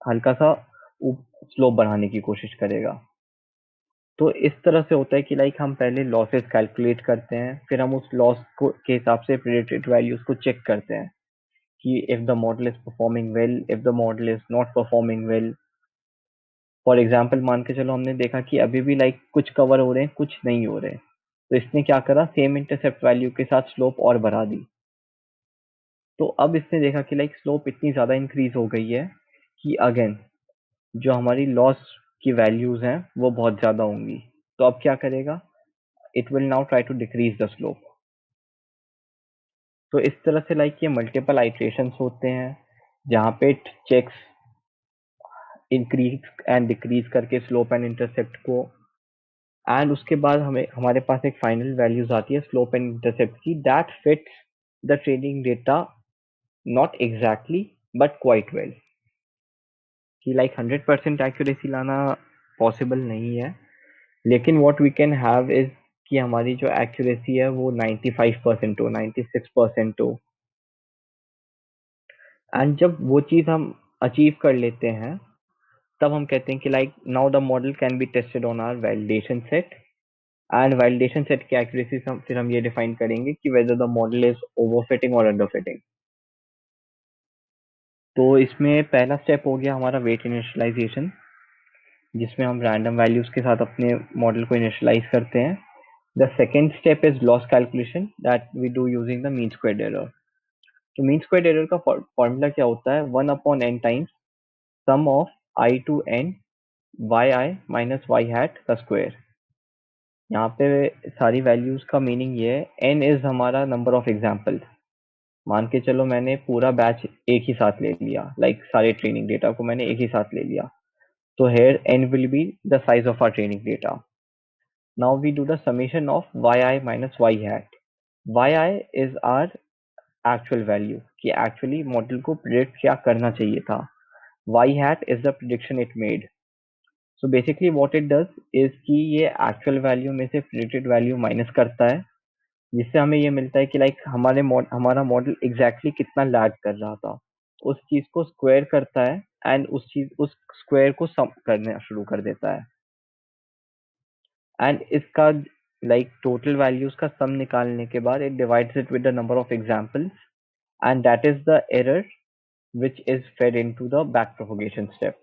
हल्का सा स्लोप बढ़ाने की कोशिश करेगा। तो इस तरह से होता है कि लाइक हम पहले लॉसेस कैलकुलेट करते हैं, फिर हम उस लॉस को के हिसाब से प्रेडिक्टेड वैल्यूज को चेक करते हैं कि if the model is performing well, if the model is not performing well. For example मान के चलो हमने देखा कि अभी भी लाइक कुछ कवर हो रहे हैं, कुछ नहीं हो रहे, तो इसने क्या करा, सेम इंटरसेप्ट वैल्यू के साथ स्लोप और बढ़ा दी। तो अब इसने देखा कि लाइक स्लोप इतनी ज्यादा इंक्रीज हो गई है कि अगेन जो हमारी लॉस की वैल्यूज हैं वो बहुत ज्यादा होंगी। तो अब क्या करेगा, it will now try to decrease the slope. तो इस तरह से लाइक ये मल्टीपल आइट्रेशंस होते हैं जहाँ पे चेक्स इंक्रीज एंड डिक्रीज करके स्लोप एंड इंटरसेप्ट को, एंड उसके बाद हमें हमारे पास एक फाइनल वैल्यूज आती है स्लोप एंड इंटरसेप्ट की, that fits the training data, not exactly but quite well. कि लाइक 100% एक्यूरेसी लाना पॉसिबल नहीं है, लेकिन what we can have is कि हमारी जो एक्यूरेसी है वो 95% हो, 96% हो। एंड जब वो चीज हम अचीव कर लेते हैं तब हम कहते हैं कि like now the model can be tested on our validation set. And validation set की एक्यूरेसी फिर हम ये डिफाइन करेंगे कि whether the model is overfitting और अंडरफिटिंग। तो इसमें पहला स्टेप हो गया हमारा वेट इनिशियलाइजेशन, जिसमें हम रैंडम वैल्यूज के साथ अपने मॉडल को इनिशियलाइज करते हैं। The second step is loss calculation that we do using the mean squared error. तो मीन स्क्वायर्ड एरर का फॉर्मूला क्या होता है, 1/n times sum of I to N Y I minus Y hat का स्क्वायर। यहाँ पे सारी वैल्यूज का मीनिंग ये है, n इज हमारा नंबर ऑफ एग्जाम्पल। मान के चलो मैंने पूरा बैच एक ही साथ ले लिया, लाइक सारे ट्रेनिंग डेटा को मैंने एक ही साथ ले लिया, तो here n will be the size of our training data. Now we do the summation of yi minus y hat. yi is our actual value कि actually model को predict क्या करना चाहिए था. Y hat is the prediction it made. So basically what it does is कि ये actual value में से predicted value minus करता है, जिससे हमें ये मिलता है कि लाइक हमारा मॉडल एग्जैक्टली कितना लैग कर रहा था, उस चीज को स्क्वायर करता है एंड उस स्क्वायर को सम करना शुरू कर देता है। एंड इसका लाइक टोटल वैल्यूज का सम निकालने के बाद it divides it with the number of examples, and that is the error which is fed into the back propagation step.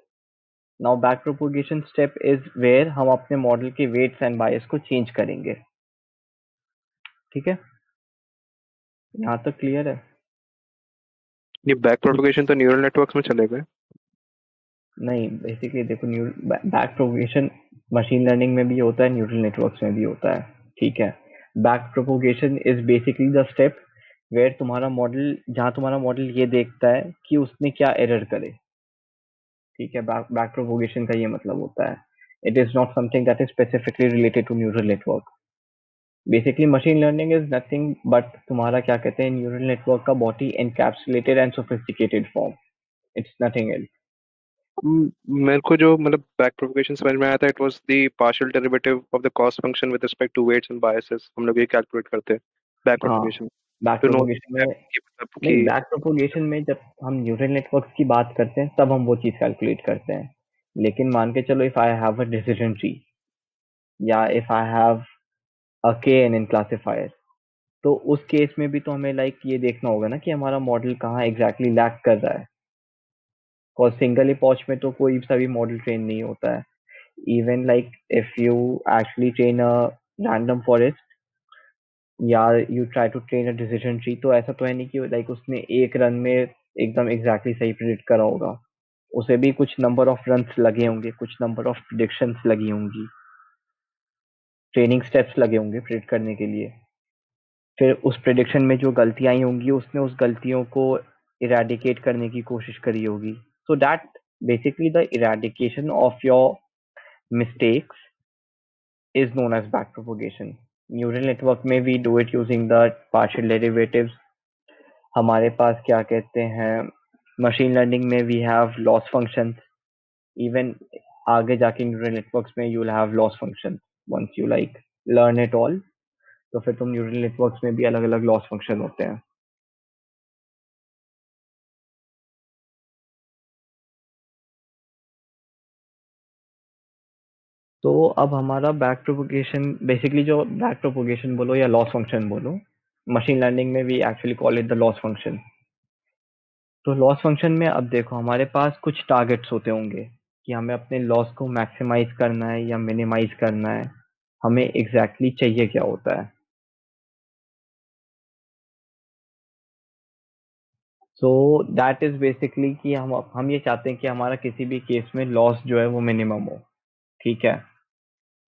Now back propagation step is where हम अपने मॉडल के वेट्स एंड बायस को चेंज करेंगे। ठीक है, यहाँ तक क्लियर है? ये बैक प्रोपगेशन तो न्यूरल नेटवर्क्स में चलेगा। नहीं, बेसिकली देखो बैक प्रोपगेशन मशीन लर्निंग में भी होता है, न्यूरल नेटवर्क्स में भी होता है। ठीक है, back propagation is basically the step where जहां तुम्हारा मॉडल ये देखता है कि उसने क्या एरर करे। ठीक है, बैक प्रोपगेशन का ये मतलब होता है, it is not something that is specifically related to neural network. Basically machine learning is nothing but तुम्हारा क्या कहते हैं, न्यूरल नेटवर्क का बहुत ही encapsulated and sophisticated form, it's nothing else. मेरे को जो मतलब बैक प्रोपगेशन समझ में आया था, it was the partial derivative of the cost function with respect to weights and biases. हम लोग ये कैलकुलेट करते हैं बैक हाँ, propagation back to no propagation में मतलब नहीं, कि बैक प्रोपोगेशन में जब हम न्यूरल नेटवर्क्स की बात करते हैं तब हम वो चीज कैलकुलेट करते हैं। लेकिन मान के चलो if I have a decision tree या इफ आई हैव अ के एन इन क्लासिफायर, तो उस केस में भी तो हमें लाइक ये देखना होगा ना कि हमारा मॉडल कहाँ एग्जैक्टली लैग कर रहा है। और सिंगल इपॉच में तो कोई सा भी मॉडल ट्रेन नहीं होता है। Even like if you actually train a random forest या you try to train a decision tree, तो ऐसा तो है नहीं कि लाइक उसने एक रन में एकदम एग्जैक्टली सही प्रिडिक्ट करा होगा। उसे भी कुछ नंबर ऑफ रन्स लगे होंगे, कुछ नंबर ऑफ प्रिडिक्शंस लगी होंगी, ट्रेनिंग स्टेप्स लगे होंगे प्रिडिक्ट करने के लिए। फिर उस प्रिडिक्शन में जो गलतियां आई होंगी उसने उस गलतियों को इरेडिकेट करने की कोशिश करी होगी। So that basically the eradication of your mistakes is known as backpropagation. Neural network में we do it using the partial derivatives हमारे पास क्या कहते हैं, मशीन लर्निंग में we have loss functions. Even आगे जाके न्यूरल नेटवर्क्स में you will have loss function once you like learn it all. तो फिर तुम न्यूरल नेटवर्क्स में भी अलग अलग लॉस फंक्शन होते हैं। तो अब हमारा बैक प्रोपोगेशन, बेसिकली जो बैक प्रोपोगेशन बोलो या लॉस फंक्शन बोलो, मशीन लर्निंग में we actually call it the loss function. तो लॉस फंक्शन में अब देखो हमारे पास कुछ टारगेट्स होते होंगे कि हमें अपने लॉस को मैक्सिमाइज करना है या मिनिमाइज करना है, हमें एग्जैक्टली चाहिए क्या होता है। सो दैट इज बेसिकली कि हम ये चाहते हैं कि हमारा किसी भी केस में लॉस जो है वो मिनिमम हो। ठीक है,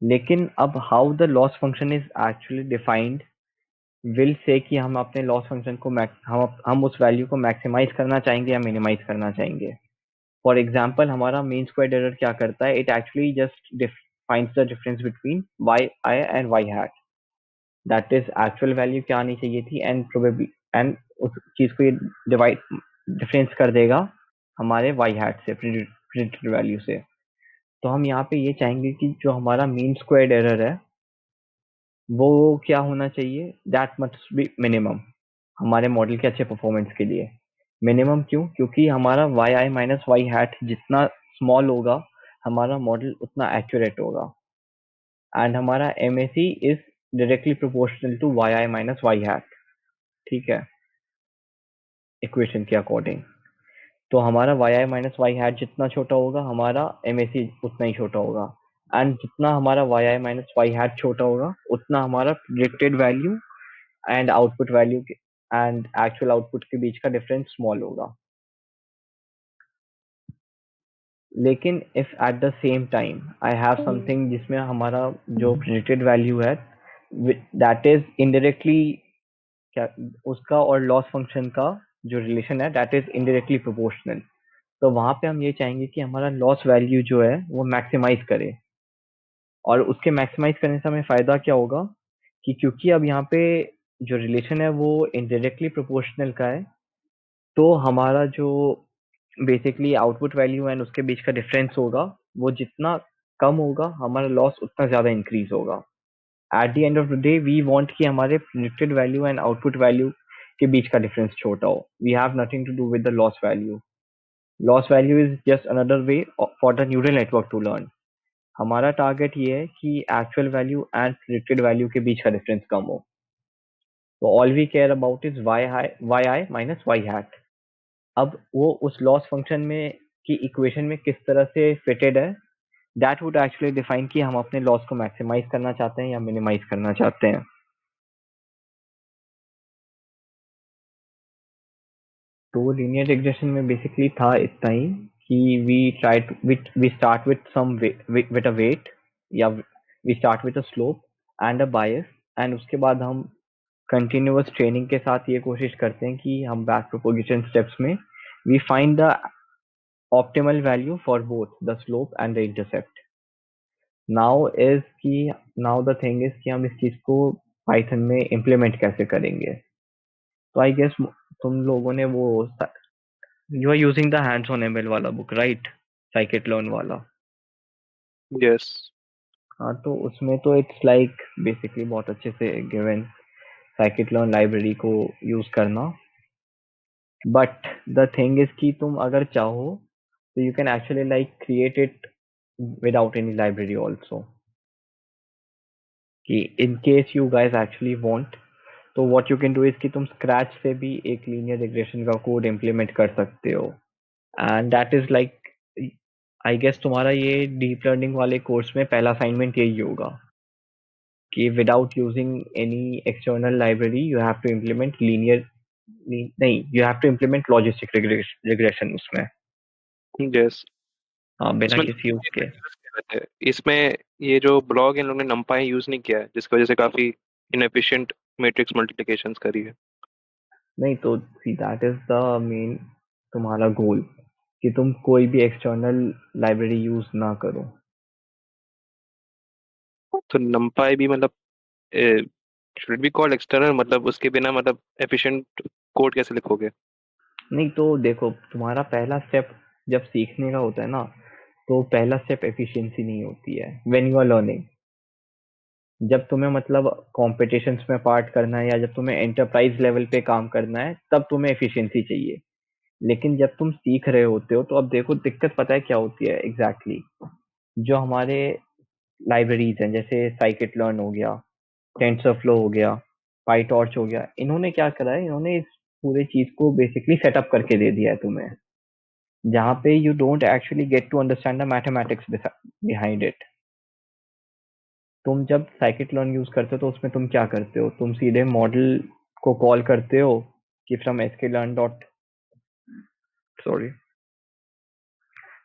लेकिन अब how the loss function is actually defined will say कि हम अपने लॉस फंक्शन को हम उस वैल्यू को मैक्सिमाइज करना चाहेंगे या मिनिमाइज करना चाहेंगे। फॉर एग्जाम्पल हमारा मीन स्क्वायर एरर क्या करता है, it actually just finds the difference between yi and y hat, that is actual value क्या आनी चाहिए थी एंड प्रोबेबली एंड उस चीज को ये डिवाइड डिफरेंस कर देगा हमारे y hat से, प्रिडिक्टेड वैल्यू से। तो हम यहाँ पे ये चाहेंगे कि जो हमारा मीन स्क्वायर एरर है वो क्या होना चाहिए, दैट मस्ट बी मिनिमम हमारे मॉडल के अच्छे परफॉर्मेंस के लिए। मिनिमम क्यों, क्योंकि हमारा Y I minus Y hat जितना स्मॉल होगा हमारा मॉडल उतना एक्यूरेट होगा, एंड हमारा M A C is directly proportional to Y I minus Y hat. ठीक है, इक्वेशन के अकॉर्डिंग। तो हमारा Y I minus Y hat जितना छोटा होगा हमारा एम ए सी उतना ही छोटा होगा, एंड जितना हमारा Y I minus Y hat छोटा होगा उतना हमारा predicted value and output value and actual output के बीच का डिफरेंस स्मॉल होगा। लेकिन if at the same time I have something जिसमें हमारा जो प्रिडिक्टेड वैल्यू है दैट इज इनडायरेक्टली क्या, उसका और लॉस फंक्शन का जो रिलेशन है दैट इज इनडायरेक्टली प्रोपोर्शनल। तो वहां पे हम ये चाहेंगे कि हमारा लॉस वैल्यू जो है वो मैक्सिमाइज करे। और उसके मैक्सिमाइज करने से हमें फायदा क्या होगा कि क्योंकि अब यहाँ पे जो रिलेशन है वो इनडायरेक्टली प्रोपोर्शनल का है, तो हमारा जो बेसिकली आउटपुट वैल्यू एंड उसके बीच का डिफरेंस होगा वो जितना कम होगा हमारा लॉस उतना ज्यादा इंक्रीज होगा। At the end of the day we want कि हमारे predicted value and output value के बीच का डिफरेंस छोटा हो। We have nothing to do with the loss value. Loss value is just another way for the neural network to learn. हमारा टारगेट ये है कि actual value and predicted value के बीच का डिफरेंस कम हो। तो all we care about is Y I minus Y hat. अब वो उस लॉस फंक्शन में की इक्वेशन में किस तरह से फिटेड है, दैट वुड एक्चुअली डिफाइन कि हम अपने लॉस को मैक्सिमाइज करना चाहते हैं या मिनिमाइज करना चाहते हैं। तो लीनियर रिग्रेशन में बेसिकली था इतना ही कि we start with some with a weight, या we start with a slope and a bias, and उसके बाद हम कंटिन्यूअस ट्रेनिंग के साथ ये कोशिश करते हैं कि हम बैक प्रोपोगेशन स्टेप्स में we find the optimal value for both the slope and the intercept. Now the thing is कि हम इस चीज को पाइथन में इम्प्लीमेंट कैसे करेंगे। तो आई गेस तुम लोगों ने वो, you are using the hands on ML वाला बुक राइट, साइकिट लर्न वाला। यस। हाँ, तो उसमें तो इट्स लाइक बेसिकली बहुत अच्छे से गिवन साइकिट लर्न लाइब्रेरी को यूज करना। बट द थिंग इज कि तुम अगर चाहो तो you can actually like create it without any library also, कि in case you guys actually want, तो what you can do is कि तुम स्क्रैच से भी एक लीनियर रिग्रेशन का कोड इम्प्लीमेंट कर सकते हो। And that is like, I guess तुम्हारा ये डीप लर्निंग वाले कोर्स में पहला असाइनमेंट यही होगा कि without using any external library you have to implement linear, नहीं, you have to implement logistic regression उसमें। यस। हाँ, बिना इसमें किसी उसके। इसमें ये जो ब्लॉग इन लोगों ने नंपाई यूज नहीं किया है, जिसकी वजह से काफी इनएफिशिएंट मैट्रिक्स मल्टीप्लिकेशंस करी है। नहीं तो see that is the main तुम्हारा गोल कि तुम कोई भी एक्सटर्नल लाइब्रेरी यूज ना करो। तो नंपाई भी मतलब शुड बी कॉल्ड एक्सटर्नल, मतलब उसके बिना मतलब एफिशिएंट कोड कैसे लिखोगे? नहीं तो देखो, तुम्हारा पहला स्टेप जब सीखने का होता है ना, तो पहला स्टेप एफिशिएंसी नहीं होती है व्हेन यू आर लर्निंग। जब तुम्हें मतलब कॉम्पिटिशन्स में पार्ट करना है या जब तुम्हें एंटरप्राइज लेवल पे काम करना है, तब तुम्हें एफिशिएंसी चाहिए। लेकिन जब तुम सीख रहे होते हो, तो अब देखो दिक्कत पता है क्या होती है एग्जैक्टली जो हमारे लाइब्रेरीज हैं, जैसे साइकिट लर्न हो गया, टेंसरफ्लो हो गया, पाईटॉर्च हो गया, इन्होंने क्या करा है, इन्होंने इस पूरे चीज को बेसिकली सेटअप करके दे दिया है तुम्हें, जहाँ पे you don't actually get to understand the mathematics behind it. तुम जब साइकिट लर्न यूज करते हो तो उसमें तुम क्या करते हो, तुम सीधे मॉडल को कॉल करते हो कि from sklearn dot sorry,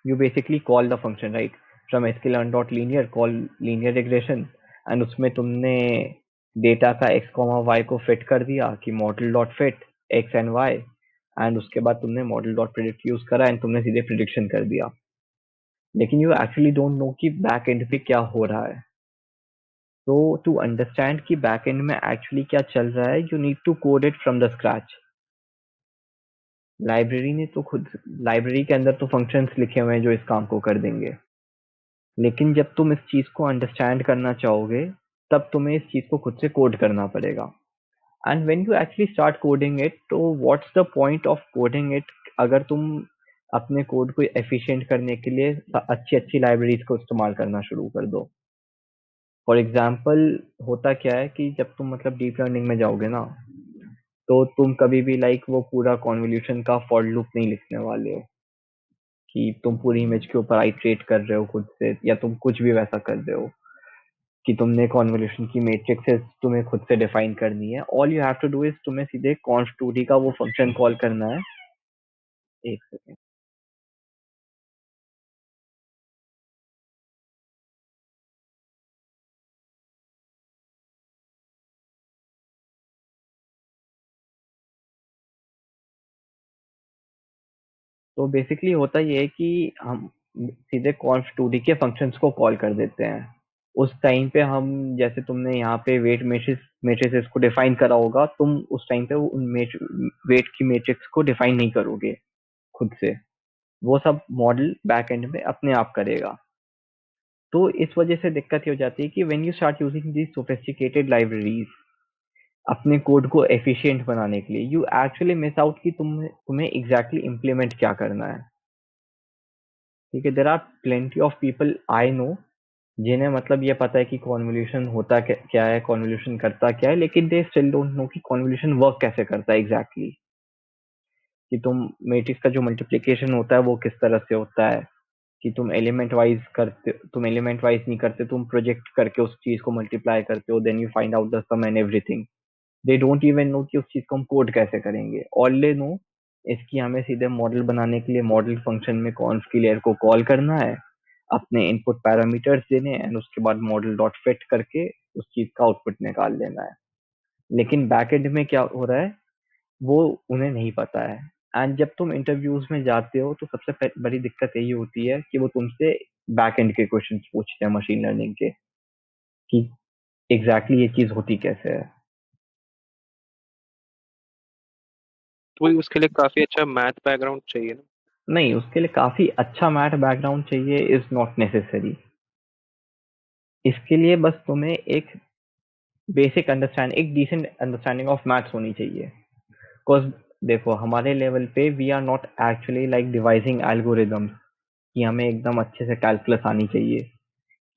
you basically call the function, right? From sklearn.linear call linear regression, and उसमें तुमने डेटा का x, y को फिट कर दिया कि model dot fit x and y, and उसके बाद तुमने मॉडल डॉट प्रिडिक्ट यूज करा एंड तुमने सीधे प्रिडिक्शन कर दिया। लेकिन यू एक्चुअली डोंट नो कि बैक एंड पे क्या हो रहा है। तो टू अंडरस्टैंड कि बैक एंड में एक्चुअली क्या चल रहा है, you need to code it from the scratch. Library ने तो खुद, लाइब्रेरी के अंदर तो फंक्शंस लिखे हुए हैं जो इस काम को कर देंगे, लेकिन जब तुम इस चीज को अंडरस्टैंड करना चाहोगे, तब तुम्हें इस चीज को खुद से कोड करना पड़ेगा। And when you actually start coding it, तो what's the point of coding it, अगर तुम अपने कोड को एफिशिएंट करने के लिए अच्छी अच्छी लाइब्रेरीज को इस्तेमाल करना शुरू कर दो। फॉर एग्जाम्पल, होता क्या है कि जब तुम मतलब डीप लर्निंग में जाओगे ना, तो तुम कभी भी लाइक वो पूरा कॉन्वोल्यूशन का फॉर लूप नहीं लिखने वाले हो कि तुम पूरी इमेज के ऊपर आइट्रेट कर रहे हो खुद से, या तुम कुछ भी वैसा कर रहे हो कि तुमने कॉन्वोल्यूशन की मैट्रिक्सेस तुम्हें खुद से डिफाइन करनी है। All you have to do is तुम्हें सीधे const2d का वो फंक्शन कॉल करना है। एक सेकेंड। तो बेसिकली होता ये है कि हम सीधे const2d के फंक्शंस को कॉल कर देते हैं। उस टाइम पे हम, जैसे तुमने यहाँ पे वेट मैट्रिसेस को डिफाइन करा होगा, तुम उस टाइम पे उन वेट की मैट्रिक्स को डिफाइन नहीं करोगे खुद से, वो सब मॉडल बैक एंड में अपने आप करेगा। तो इस वजह से दिक्कत ये हो जाती है कि when you start using these sophisticated libraries अपने कोड को एफिशिएंट बनाने के लिए, यू एक्चुअली मिस आउट कि तुम्हें एग्जैक्टली इम्प्लीमेंट क्या करना है। ठीक है, there are plenty of people I know जिन्हें मतलब ये पता है कि कॉन्वोल्यूशन होता क्या है, कॉन्वोल्यूशन करता क्या है, लेकिन दे स्टिल डोंट नो कि कॉन्वोल्यूशन वर्क कैसे करता है एग्जैक्टली exactly। कि तुम मैट्रिक्स का जो मल्टीप्लिकेशन होता है वो किस तरह से होता है, कि तुम एलिमेंट वाइज नहीं करते, तुम प्रोजेक्ट करके उस चीज को मल्टीप्लाई करते हो, then you find out the sum and everything. They don't even know कि उस चीज को हम कोड कैसे करेंगे। ऑल दे नो इसकी हमें सीधे मॉडल बनाने के लिए मॉडल फंक्शन में कॉन्फ की लेयर को कॉल करना है, अपने इनपुट पैरामीटर्स देने एंड उसके बाद मॉडल डॉट फिट करके उस चीज का आउटपुट निकाल लेना है। लेकिन बैक एंड में क्या हो रहा है वो उन्हें नहीं पता है। एंड जब तुम इंटरव्यूज में जाते हो, तो सबसे बड़ी दिक्कत यही होती है कि वो तुमसे बैक एंड के क्वेश्चन पूछते हैं मशीन लर्निंग के, कि एग्जैक्टली ये चीज होती कैसे है। तो वही उसके लिए काफी अच्छा मैथ बैकग्राउंड चाहिए ना। नहीं, उसके लिए काफी अच्छा मैथ बैकग्राउंड चाहिए इज नॉट नेसेसरी। इसके लिए बस तुम्हें एक बेसिक अंडरस्टैंड, एक डिसेंट अंडरस्टैंडिंग ऑफ मैथ्स होनी चाहिए। बिकॉज देखो, हमारे लेवल पे we are not actually like devising algorithms कि हमें एकदम अच्छे से कैलकुलस आनी चाहिए,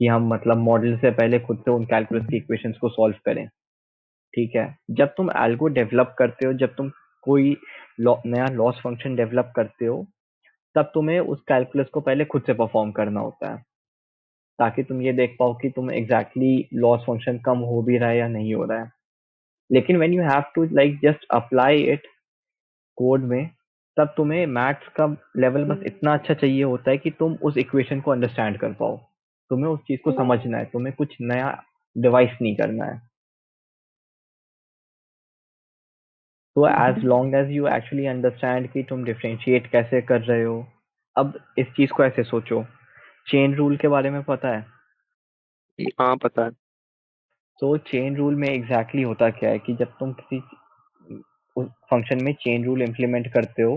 कि हम मतलब मॉडल से पहले खुद से उन कैलकुलस की इक्वेशंस को सॉल्व करें। ठीक है, जब तुम एल्गो डेवलप करते हो, जब तुम कोई नया लॉस फंक्शन डेवलप करते हो, तब तुम्हें उस कैलकुलस को पहले खुद से परफॉर्म करना होता है, ताकि तुम ये देख पाओ कि तुम एग्जैक्टली लॉस फंक्शन कम हो भी रहा है या नहीं हो रहा है। लेकिन when you have to like just apply it code में, तब तुम्हें मैथ्स का लेवल बस इतना अच्छा चाहिए होता है कि तुम उस इक्वेशन को अंडरस्टैंड कर पाओ। तुम्हें उस चीज को समझना है, तुम्हें कुछ नया डिवाइस नहीं करना है। तो as long as you actually understand कि तुम डिफरेंशिएट कैसे कर रहे हो। अब इस चीज को ऐसे सोचो, चेन रूल के बारे में पता है? हाँ पता है। तो चेन रूल में एग्जैक्टली होता क्या है कि जब तुम किसी उस फंक्शन में चेन रूल इम्प्लीमेंट करते हो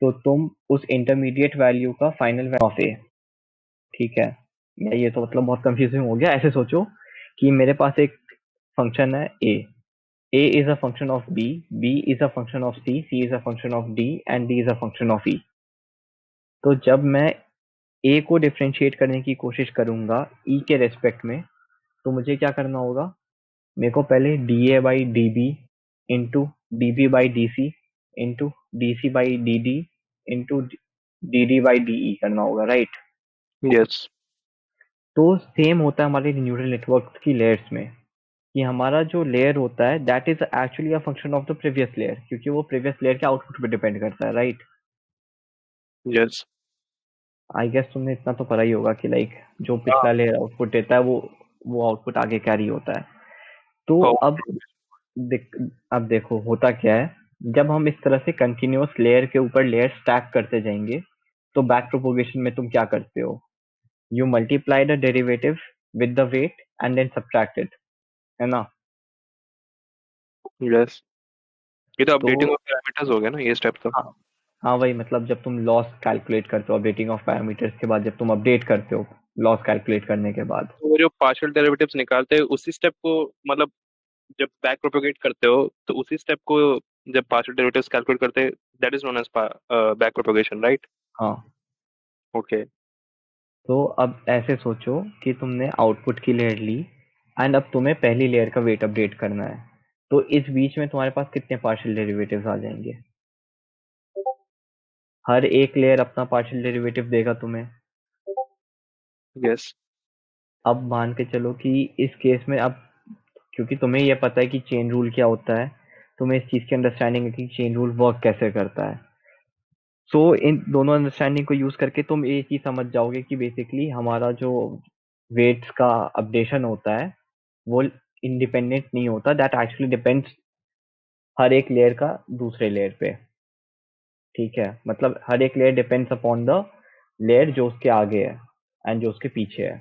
तो तुम उस इंटरमीडिएट वैल्यू का फाइनल वैल्यू ऑफ ए, ठीक है। या ये तो मतलब बहुत कंफ्यूजिंग हो गया। ऐसे सोचो कि मेरे पास एक फंक्शन है A is a function of B is a function of C is a function of D and D is a function of E. तो जब मैं ए को डिफरेंशिएट करने की कोशिश करूंगा ई के रेस्पेक्ट में, तो मुझे क्या करना होगा? मेरे को पहले D A by D B into D B by D C into D C by D D into D D by D E करना होगा, राइट? यस। तो सेम होता है हमारे न्यूरल नेटवर्क की लेयर्स में, कि हमारा जो लेयर होता है that is actually a function of the previous layer, क्योंकि वो प्रीवियस लेयर के आउटपुट पे डिपेंड करता है, राइट? यस। आई गेस तुमने इतना तो पढ़ा ही होगा कि लाइक जो पिछला लेयर आउटपुट देता है वो आउटपुट आगे कैरी होता है। तो अब देख, अब देखो होता क्या है, जब हम इस तरह से कंटिन्यूअस लेयर के ऊपर लेयर स्टैक करते जाएंगे तो बैक प्रोपोगेशन में तुम क्या करते हो? You multiply the derivative with the weight and then subtract it, है ना? यस, ये तो तो अपडेटिंग ऑफ पैरामीटर्स हो गया ना ये स्टेप तो। हाँ, हाँ वही, मतलब जब तुम लॉस कैलकुलेट करते हो अपडेटिंग ऑफ पैरामीटर्स के बाद, जब तुम अपडेट करते हो लॉस कैलकुलेट करने के बाद। तो वो जो पार्शियल डेरिवेटिव्स निकालते हैं उसी स्टेप को, मतलब जब बैक प्रोपोगेट करते हो तो उसी स्टेप को, जब पार्शियल डेरिवेटिव्स कैलकुलेट करते हैं, that is known as back propagation, right? हाँ, ओके। तो अब ऐसे सोचो कि तुमने आउटपुट की लेयर ली एंड अब तुम्हें पहली लेयर का वेट अपडेट करना है। तो इस बीच में तुम्हारे पास कितने पार्शियल डेरिवेटिव्स आ जाएंगे? हर एक लेयर अपना पार्शियल डेरिवेटिव देगा तुम्हें। यस। अब मान के चलो कि इस केस में अब, क्योंकि तुम्हें यह पता है कि चेन रूल क्या होता है, तुम्हें इस चीज की अंडरस्टैंडिंग है कि चेन रूल वर्क कैसे करता है। सो इन दोनों अंडरस्टैंडिंग को यूज करके तुम ये चीज समझ जाओगे कि बेसिकली हमारा जो वेट्स का अपडेशन होता है वो इंडिपेंडेंट नहीं होता, दैट एक्चुअली डिपेंड्स हर एक लेयर का दूसरे लेयर पे, ठीक है। मतलब हर एक layer depends upon the layer जो उसके आगे है एंड जो उसके पीछे है,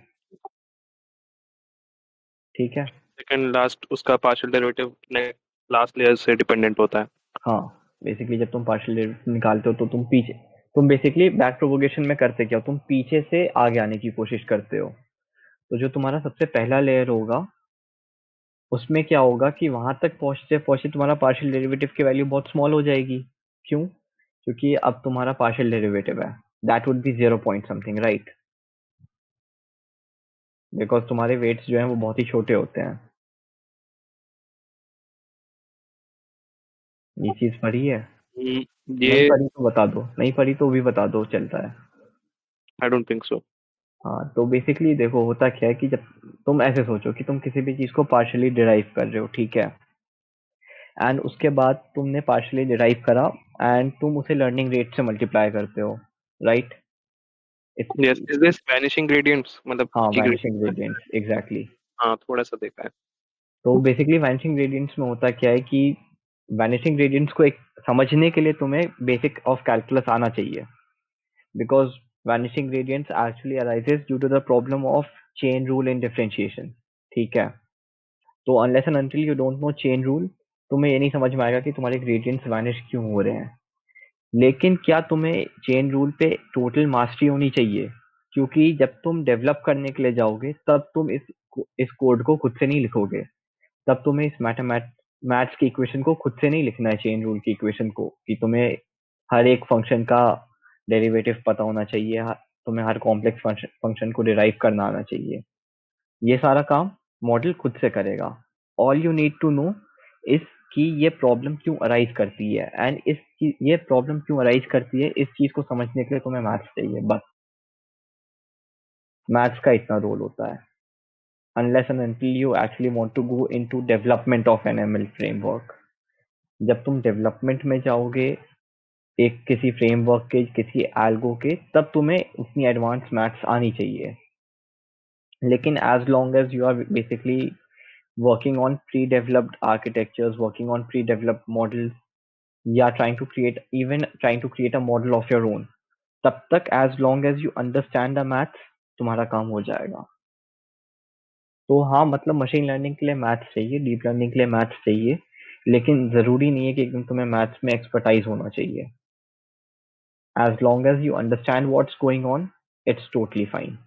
ठीक है। सेकंड लास्ट उसका पार्शियल डेरिवेटिव ने लास्ट लेयर से डिपेंडेंट होता है। हाँ, बेसिकली जब तुम पार्शियल डेरिवेटिव निकालते हो तो तुम बेसिकली बैक प्रोपोगेशन में करते क्या हो, तुम पीछे से आगे आने की कोशिश करते हो। तो जो तुम्हारा सबसे पहला लेयर होगा उसमें क्या होगा कि वहां तक पहुंचते पहुंचते तुम्हारा पार्शियल डेरिवेटिव की वैल्यू बहुत स्मॉल हो जाएगी। क्यों? क्योंकि अब तुम्हारा पार्शियल डेरिवेटिव है that would B 0 point something, right? Because तुम्हारे वेट्स जो है वो बहुत ही छोटे होते हैं। ये चीज पढ़ी है? नहीं ये पढ़ी तो बता दो, नहीं पढ़ी तो भी बता दो, चलता है। I don't think so. हाँ, तो बेसिकली देखो होता क्या है कि जब तुम ऐसे सोचो कि तुम किसी भी चीज को पार्शियली डिराइव कर रहे हो, ठीक है, एंड उसके बाद तुमने पार्शियली डिराइव करा एंड तुम उसे लर्निंग रेट से मल्टीप्लाई करते हो, right? Yes, is this vanishing gradients, मतलब हाँ, की वैनिशिंग ग्रेडियंट? Gradients, exactly. हाँ, थोड़ा सा देखा है। तो बेसिकली वैनिशिंग ग्रेडियंट्स में होता क्या है कि वैनिशिंग ग्रेडियंट्स को एक समझने के लिए तुम्हें बेसिक ऑफ कैलकुलस आना चाहिए, because vanishing gradients actually arises due to the problem of chain rule in differentiation, ठीक है। तो unless and until you don't know chain rule, तुम्हें ये नहीं समझ में आएगा कि तुम्हारे ग्रेडियंट्स वैनिश क्यों हो रहे हैं। लेकिन क्या तुम्हें चेन रूल पे टोटल मास्टरी होनी चाहिए, क्योंकि जब तुम डेवलप करने के लिए जाओगे तब तुम इस कोड को खुद से नहीं लिखोगे। तब तुम्हें इस मैथ्स की इक्वेशन को खुद से नहीं लिखना है, चेन रूल की इक्वेशन को, कि तुम्हें हर एक फंक्शन का डेरिवेटिव पता होना चाहिए, तुम्हें हर कॉम्प्लेक्स फंक्शन को डिराइव करना आना चाहिए। ये सारा काम मॉडल खुद से करेगा। All you need to know is कि ये प्रॉब्लम क्यों अराइज करती है, एंड ये प्रॉब्लम क्यों अराइज करती है इस चीज को समझने के लिए तुम्हें मैथ्स चाहिए, बस। मैथ्स का इतना रोल होता है, unless and until you actually want to go into development of an ML framework। जब तुम डेवलपमेंट में जाओगे एक किसी फ्रेमवर्क के, किसी एल्गो के, तब तुम्हें उतनी एडवांस मैथ्स आनी चाहिए। लेकिन as long as you are basically working on pre developed architectures, working on pre developed models, या trying to create a model of your own, तब तक as long as you understand the maths तुम्हारा काम हो जाएगा। तो हाँ, मतलब मशीन लर्निंग के लिए मैथ्स चाहिए, डीप लर्निंग के लिए मैथ्स चाहिए, लेकिन जरूरी नहीं है कि एकदम तुम्हें मैथ्स में एक्सपर्टाइज होना चाहिए. As long as you understand what's going on, it's totally fine.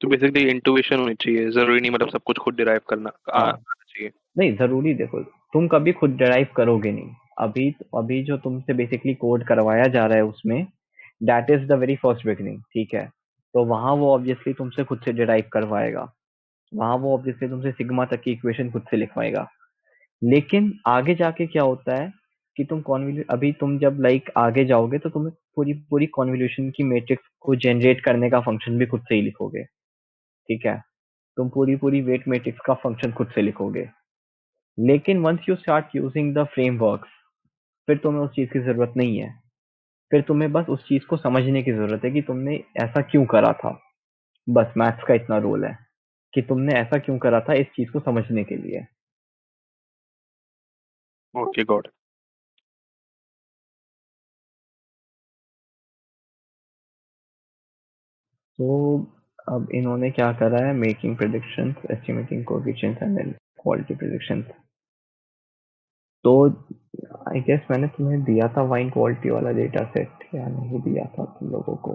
तो बेसिकली इंट्यूशन होनी चाहिए, जरूरी नहीं मतलब सब कुछ खुद डिराइव करना हाँ, आना चाहिए. नहीं जरूरी, देखो तुम कभी खुद डिराइव करोगे नहीं. अभी अभी जो तुमसे बेसिकली कोड करवाया जा रहा है उसमें, that is the very first beginning. ठीक है, तो वहां वो ऑब्वियसली तुमसे खुद से डिराइव करवाएगा. वहां वो ऑब्वियसली तुमसे सिग्मा तक की इक्वेशन खुद से लिखवाएगा. लेकिन आगे जाके क्या होता है कि अभी तुम जब लाइक आगे जाओगे तो तुम्हें पूरी पूरी कॉन्वोल्यूशन की मैट्रिक्स को जनरेट करने का फंक्शन भी खुद से ही लिखोगे. ठीक है, तुम पूरी पूरी वेट मैट्रिक्स का फंक्शन खुद से लिखोगे. लेकिन once you start using the frameworks, फिर तुम्हें उस चीज की जरूरत नहीं है. फिर तुम्हें बस उस चीज को समझने की जरूरत है कि तुमने ऐसा क्यों करा था. बस मैथ्स का इतना रोल है कि तुमने ऐसा क्यों करा था, इस चीज को समझने के लिए. Okay god. तो अब इन्होंने क्या करा है, making predictions, estimating coefficients and then quality predictions. तो आई गेस मैंने तुम्हें दिया था वाइन क्वालिटी वाला डेटा सेट, या नहीं दिया था तुम लोगों को,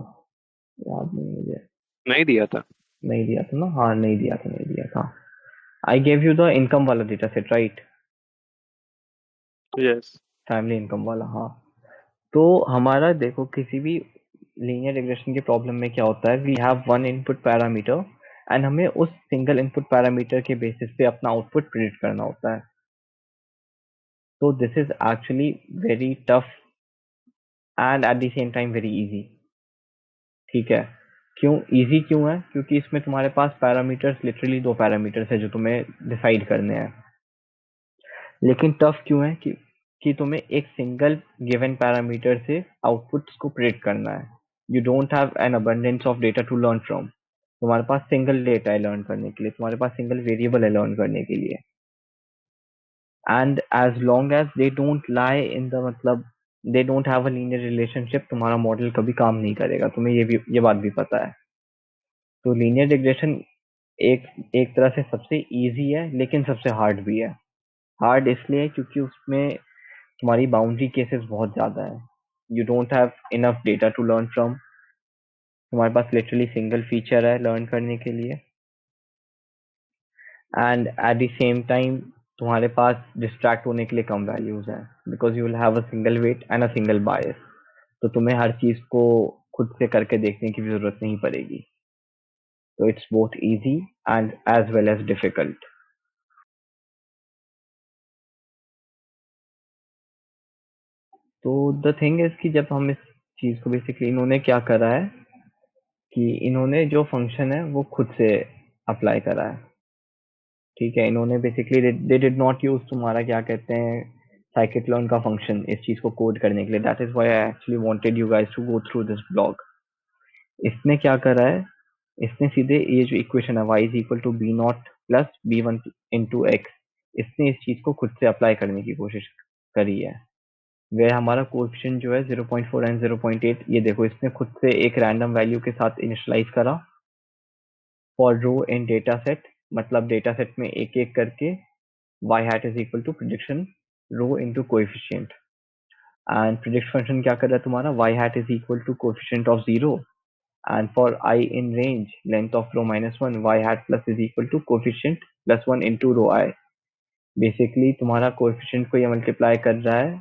याद नहीं मुझे. नहीं दिया था. नहीं दिया था ना, हाँ नहीं दिया था, नहीं दिया था. I gave you the income वाला data set, right. Yes. Family income वाला, हाँ. तो हमारा देखो, किसी भी लीनियर रिग्रेशन की प्रॉब्लम में क्या होता है, we have one input parameter and हमें उस सिंगल इनपुट पैरामीटर के बेसिस पे अपना आउटपुट प्रिडिक्ट करना होता है. तो this is actually very tough and at the same time very easy. ठीक है, क्यों इजी क्यों है, क्योंकि इसमें तुम्हारे पास पैरामीटर्स लिटरली दो पैरामीटर्स है जो तुम्हें डिसाइड करने हैं. लेकिन टफ क्यों है कि तुम्हें एक सिंगल गिवन पैरामीटर से आउटपुट्स को प्रिडिक्ट करना है. You don't have an abundance of data to learn from. तुम्हारे पास सिंगल डेटा है लर्न करने के लिए, तुम्हारे पास सिंगल वेरिएबल है लर्न करने के लिए. And as long as they don't lie in the मतलब they don't have a linear relationship, तुम्हारा मॉडल कभी काम नहीं करेगा. तुम्हें ये बात भी पता है. तो लीनियर रिग्रेशन एक एक तरह से सबसे इजी है लेकिन सबसे हार्ड भी है. हार्ड इसलिए क्योंकि उसमें तुम्हारी बाउंड्री केसेस बहुत ज्यादा है. You don't have enough data to learn from. तुम्हारे पास लिटरली सिंगल फीचर है लर्न करने के लिए. And at the same time तुम्हारे पास डिस्ट्रैक्ट होने के लिए कम वैल्यूज हैं, because you will have a single weight and a single bias. तो तुम्हें हर चीज को खुद से करके देखने की भी जरूरत नहीं पड़ेगी. तो it's both easy and as well as difficult. तो द थिंग इज कि जब हम इस चीज को बेसिकली इन्होंने क्या करा है कि इन्होंने जो फंक्शन है वो खुद से अप्लाई करा है. ठीक है, इन्होंने basically they did not use तुम्हारा क्या कहते हैं साइकिट लर्न का फंक्शन इस चीज को कोड करने के लिए. That is why I actually wanted you guys to go through this blog. इसने क्या करा है, इसने सीधे ये जो इक्वेशन है y is equal to B naught plus B one into X, इसने इस चीज को खुद से अप्लाई करने की कोशिश करी है. वे हमारा कोएफिशिएंट जो है 0.4 एंड 0.8, ये देखो इसने खुद से एक रैंडम वैल्यू के साथ इनिशियलाइज करा for row in data set. मतलब डेटा सेट में एक एक करके y hat is equal to prediction row into coefficient. And predict function क्या कर रहा है तुम्हारा, y hat is equal to coefficient of 0 and for I in range length of row minus 1 y hat plus is equal to coefficient plus 1 into row I. Basically तुम्हारा कोएफिशिएंट को ये मल्टीप्लाई कर रहा है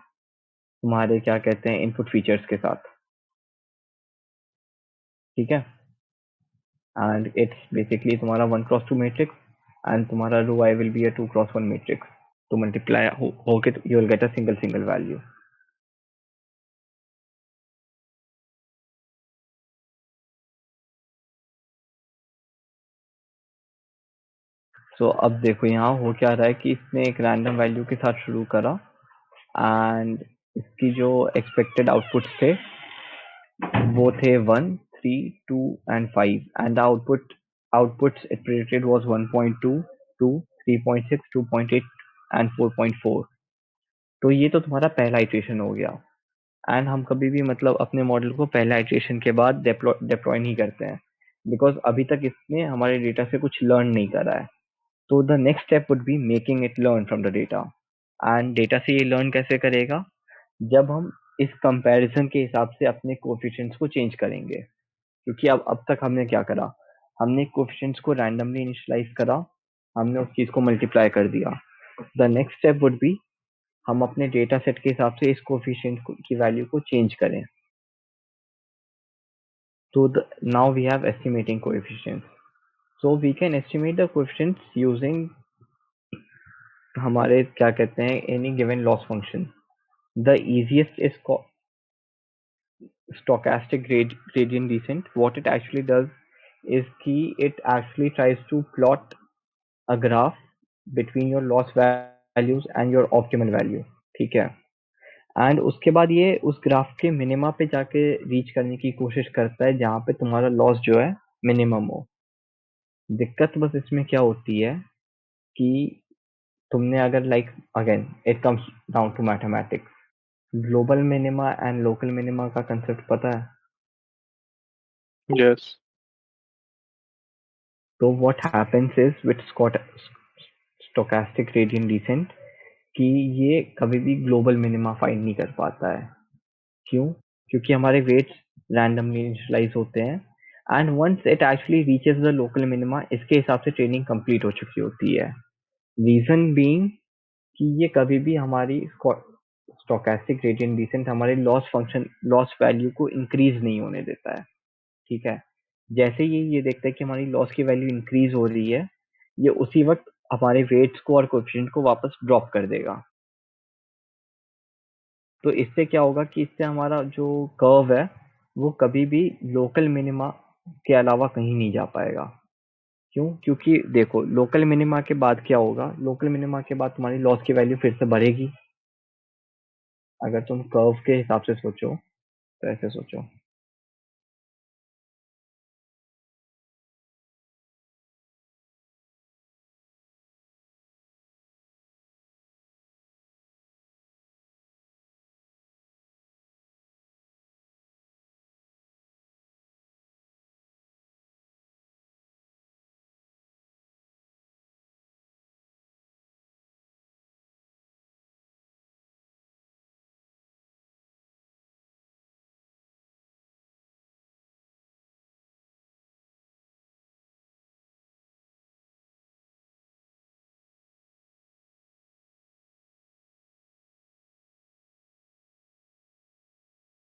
तुम्हारे क्या कहते हैं इनपुट फीचर्स के साथ. ठीक है, एंड इट्स बेसिकली तुम्हारा 1x2 मैट्रिक्स एंड तुम्हारा row I will be a 2x1 matrix. तो मल्टीप्लाई होके you will get a single value. So अब देखो यहाँ हो क्या रहा है कि इसने एक रैंडम वैल्यू के साथ शुरू करा एंड इसकी जो एक्सपेक्टेड आउटपुट्स थे वो थे 1, 3, 2 and 5 and the outputs it predicted was 1.2, 2, 3.6, 2.8 and 4.4. तो ये तो तुम्हारा पहला इटरेशन हो गया. एंड हम कभी भी मतलब अपने मॉडल को पहला इटरेशन के बाद डिप्लॉय नहीं करते हैं, बिकॉज अभी तक इसने हमारे डेटा से कुछ लर्न नहीं करा है. तो the next step would be making it learn from the data. And data से ये लर्न कैसे करेगा? जब हम इस कंपैरिजन के हिसाब से अपने कोएफिशिएंट्स को चेंज करेंगे। क्योंकि अब तक हमने क्या करा, हमने कोएफिशिएंट्स को रैंडमली इनिशियलाइज करा, हमने उस चीज को मल्टीप्लाई कर दिया। The next step would be, हम अपने डेटा सेट के हिसाब से इस कोएफिशिएंट की वैल्यू को चेंज करें। तो now we have estimating coefficients. So we can estimate the coefficients using हमारे क्या कहते हैं any given loss function. The easiest is stochastic gradient descent. What it actually does is कि it actually tries to plot a graph between your loss values and your optimal value. ठीक है, एंड उसके बाद ये उस ग्राफ के मिनिमा पे जाके रीच करने की कोशिश करता है जहाँ पे तुम्हारा लॉस जो है मिनिमम हो। दिक्कत बस इसमें क्या होती है कि तुमने अगर like again it comes down to mathematics, global minima and local minima का कंसेप्ट पता है? Yes. तो what happens is with stochastic gradient descent कि ये कभी भी ग्लोबल मिनिमा फाइंड नहीं कर पाता है। क्यों? क्योंकि हमारे वेट्स रैंडमली इनिशियलाइज होते हैं and once it actually reaches the local minima, इसके हिसाब से ट्रेनिंग कंप्लीट हो चुकी होती है। रीजन बीइंग कि ये कभी भी हमारी स्टोकेस्टिक ग्रेडियंट डिसेंट हमारे लॉस फंक्शन लॉस वैल्यू को इंक्रीज नहीं होने देता है। ठीक है, जैसे ही ये देखता है कि हमारी लॉस की वैल्यू इंक्रीज हो रही है, ये उसी वक्त हमारे वेट्स को और कोएफिशिएंट को वापस ड्रॉप कर देगा। तो इससे क्या होगा कि इससे हमारा जो कर्व है वो कभी भी लोकल मिनिमा के अलावा कहीं नहीं जा पाएगा। क्यों? क्योंकि देखो लोकल मिनिमा के बाद क्या होगा, लोकल मिनिमा के बाद तुम्हारी लॉस की वैल्यू फिर से बढ़ेगी। अगर तुम कर्व के हिसाब से सोचो तो ऐसे सोचो,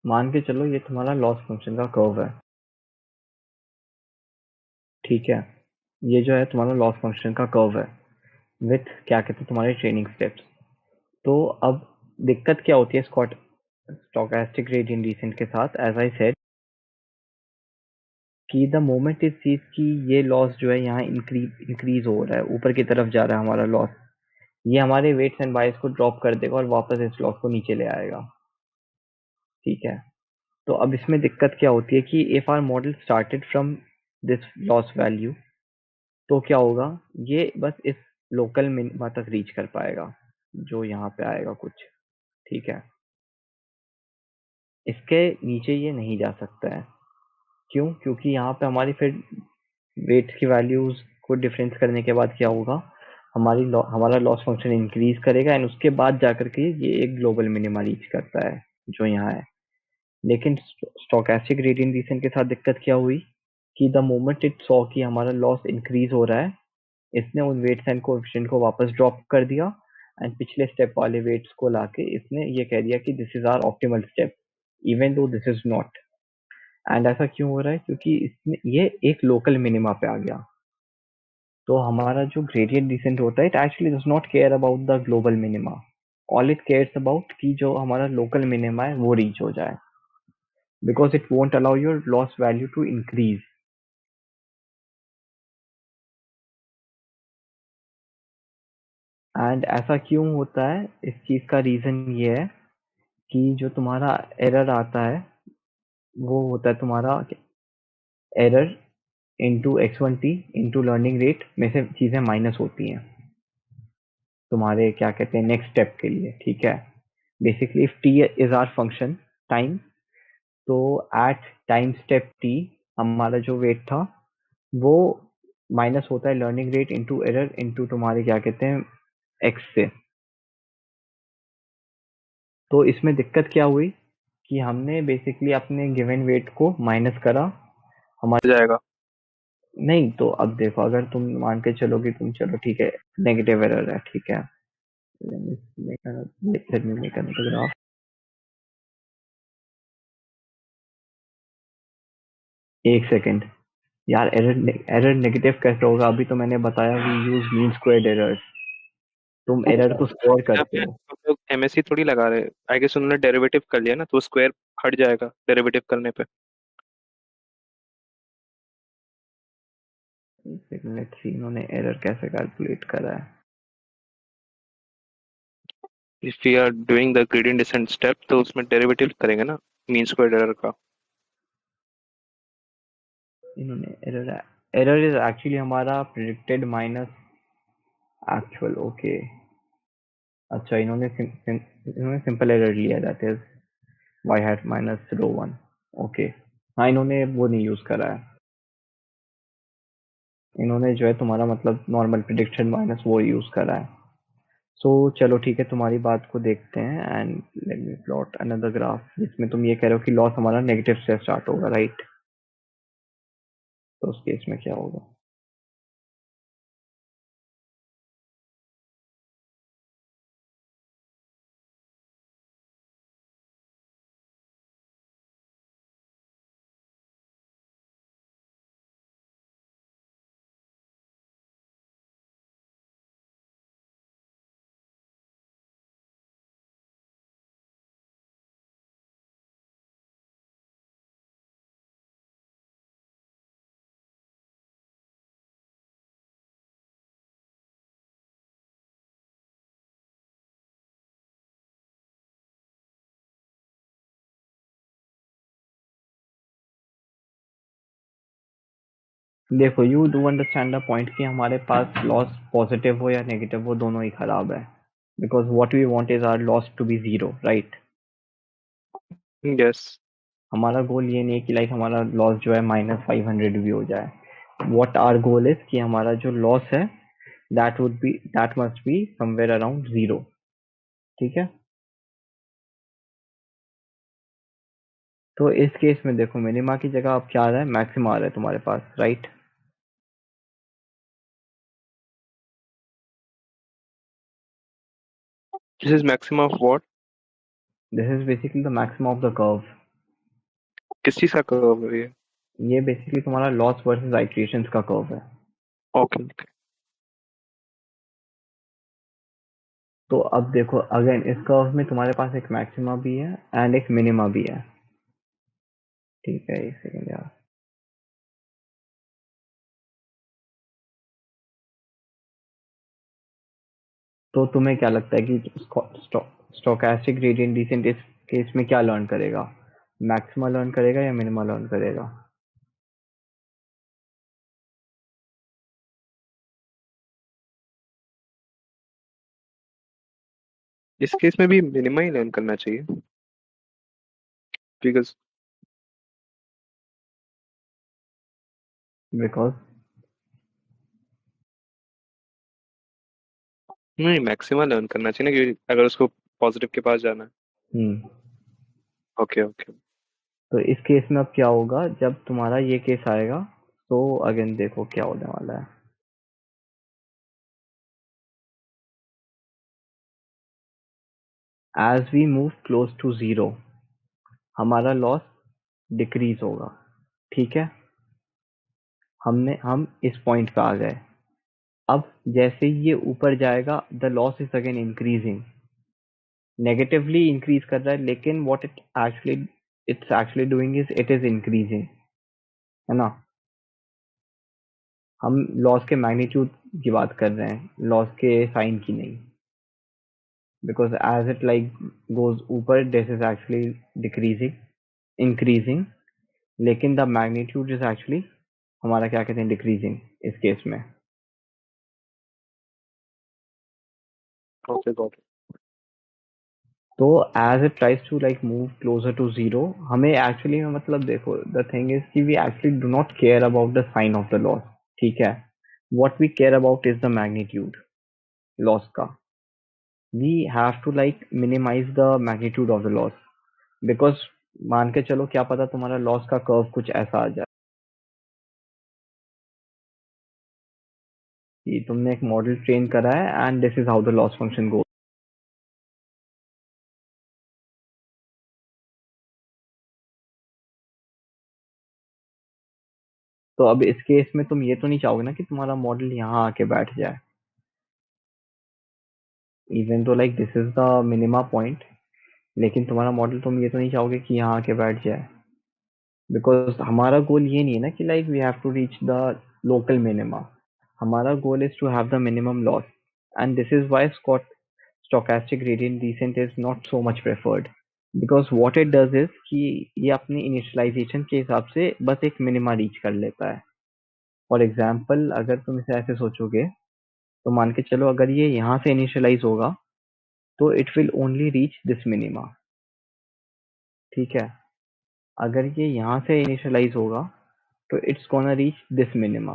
मान के चलो ये तुम्हारा लॉस फंक्शन का कर्व है। ठीक है, ये जो है तुम्हारा लॉस फंक्शन का कर्व है विथ क्या कहते हैं तुम्हारे ट्रेनिंग स्टेप्स। तो अब दिक्कत क्या होती है स्टोकेस्टिक ग्रेडियंट डिसेंट के साथ, एज आई सेड कि द मोमेंट इस चीज की ये लॉस जो है यहाँ इंक्रीज हो रहा है, ऊपर की तरफ जा रहा है हमारा लॉस, ये हमारे वेट्स एंड बायस को ड्रॉप कर देगा और वापस इस लॉस को नीचे ले आएगा। ठीक है, तो अब इसमें दिक्कत क्या होती है कि if our model started from this loss value, तो क्या होगा, ये बस इस लोकल मिनिमा तक रीच कर पाएगा जो यहाँ पे आएगा कुछ। ठीक है, इसके नीचे ये नहीं जा सकता है। क्यों? क्योंकि यहाँ पे हमारी फिर वेट्स की वैल्यूज को डिफरेंस करने के बाद क्या होगा, हमारा लॉस फंक्शन इंक्रीज करेगा एंड उसके बाद जाकर के ये एक ग्लोबल मिनिमा रीच करता है जो यहाँ है। लेकिन स्टोकेस्टिक ग्रेडियंट डिसेंट के साथ दिक्कत क्या हुई कि द मोमेंट इट सॉ कि हमारा लॉस इंक्रीज हो रहा है, इसने उन वेट्स एंड कोएफिशिएंट को वापस ड्रॉप कर दिया एंड पिछले स्टेप वाले वेट्स को लाके इसने ये कह दिया कि this is our optimal step even though this is not. And ऐसा क्यों हो रहा है? क्योंकि इसमें ये एक लोकल मिनिमा पे आ गया। तो हमारा जो ग्रेडियंट डिसेंट होता है, it actually does not care about the global minima, all it cares about कि जो हमारा लोकल मिनिमा है वो रीच हो जाए, because it won't allow your loss value to increase. And ऐसा क्यों होता है, इस चीज का रीजन ये है कि जो तुम्हारा एरर आता है वो होता है तुम्हारा error into x1t into learning rate में से चीजें माइनस होती हैं तुम्हारे क्या कहते हैं नेक्स्ट स्टेप के लिए। ठीक है, basically if t is our function time, तो एट टाइम स्टेप t हमारा जो वेट था वो माइनस होता है learning rate into error into तुम्हारे क्या कहते हैं x से। तो इसमें दिक्कत क्या हुई कि हमने बेसिकली अपने गिवन वेट को माइनस करा हमारे जाएगा। नहीं। तो अब देखो, अगर तुम मान के चलो कि तुम चलो ठीक है नेगेटिव एरर है, ठीक है, let me make another graph। एक सेकेंड यार, एरर एरर नेगेटिव कैसे होगा? अभी तो मैंने बताया we use mean squared error. तुम एरर को स्क्वायर यहाँ करते पे हो। हम लोग एमएससी थोड़ी लगा रहे, आई गेस उन्होंने डेरिवेटिव कर लिया ना, तो स्क्वायर हट जाएगा डेरिवेटिव करने पे। लेट्स सी इन्होंने एरर कैसे कैलकुलेट करा है। If we are doing the gradient descent step तो उसमें डेरिवेटिव करेंगे ना मीन स्क्वायर एरर का। इन्होंने एरर एरर इज एक्चुअली हमारा प्रिडिक्टेड माइनस एक्चुअल। ओके, अच्छा, इन्होंने सिंपल एरर लिया, that is y hat minus rho one. Okay, हाँ, इन्होंने वो नहीं यूज करा है। इन्होंने जो है तुम्हारा मतलब नॉर्मल प्रिडिक्शन माइनस वो यूज करा है। सो चलो ठीक है, तुम्हारी बात को देखते हैं and let me plot another graph जिसमें तुम ये कह रहे हो कि लॉस हमारा नेगेटिव से स्टार्ट होगा, राइट? तो उस केस में क्या होगा? देखो, you do understand the point कि हमारे पास लॉस पॉजिटिव हो या नेगेटिव, वो दोनों ही खराब है, because what we want is our loss to be zero, right? Yes. हमारा गोल ये नहीं है कि लाइक हमारा लॉस जो है -500 भी हो जाए। व्हाट आवर गोल इज कि हमारा जो लॉस है that must be somewhere around zero. ठीक है, तो इस केस में देखो, मिनिमा की जगह अब क्या आ रहा है? मैक्सिमा आ रहा है तुम्हारे पास, right? This is maximum of what? This is basically the maximum of the curve. किस चीज का कर्व है ये? ये बेसिकली तुम्हारा लॉस वर्सेस आइट्रेशंस का कर्व है। ओके। तो अब देखो, अगेन इस कर्व में तुम्हारे पास एक मैक्सिमा भी है एंड एक मिनिमा भी है। ठीक है, एक सेकेंड यार। तो तुम्हें क्या लगता है कि स्टोकेस्टिक ग्रेडियंट डिसेंट इस केस में क्या लर्न करेगा? मैक्सिमा लर्न करेगा या मिनिमा लर्न करेगा? इस केस में भी मिनिमम ही लर्न करना चाहिए, बिकॉज बिकॉज नहीं, मैक्सिमम लर्न करना चाहिए ना, क्योंकि अगर उसको पॉजिटिव के पास जाना है। हम्म ओके ओके। तो इस केस में अब क्या होगा जब तुम्हारा ये केस आएगा? तो अगेन देखो क्या होने वाला है। As we move close to zero, हमारा लॉस डिक्रीज होगा। ठीक है, हम इस पॉइंट पे आ गए। अब जैसे ही ये ऊपर जाएगा, the loss is again increasing, negatively increase कर रहा है, लेकिन what it's actually doing is it is increasing, है ना? हम लॉस के मैग्नीट्यूड की बात कर रहे हैं, लॉस के साइन की नहीं, because as it like goes ऊपर, this is actually decreasing, increasing, लेकिन द मैग्नीट्यूड इज एक्चुअली हमारा क्या कहते हैं, डिक्रीजिंग इस केस में। ओके गॉट तो as it tries to like move closer to zero, हमें एक्चुअली में मतलब देखो, द थिंग इज कि we actually do not care about the sign of the loss. ठीक है, what we care about is the magnitude loss का। we have to like minimize the magnitude of the loss, because मान के चलो क्या पता तुम्हारा लॉस का कर्व कुछ ऐसा आ जाए कि तुमने एक मॉडल ट्रेन करा है and this is how the loss function goes. तो अब इस केस में तुम ये तो नहीं चाहोगे ना कि तुम्हारा मॉडल यहाँ आके बैठ जाए, इवन तो like this is the minima point, लेकिन तुम्हारा मॉडल तुम ये तो नहीं चाहोगे कि यहाँ आके बैठ जाए, बिकॉज हमारा गोल ये नहीं है ना कि like we have to reach the local minima. हमारा goal is to have the minimum loss, and this is why stochastic gradient descent is not so much preferred, because what it does is कि ये अपनी इनिशियलाइजेशन के हिसाब से बस एक मिनिमा रीच कर लेता है। फॉर एग्जाम्पल अगर तुम इसे ऐसे सोचोगे तो मान के चलो अगर ये यहाँ से इनिशियलाइज होगा तो it will only reach this minima, ठीक है। अगर ये यहाँ से इनिशियलाइज होगा तो it's gonna reach this minima.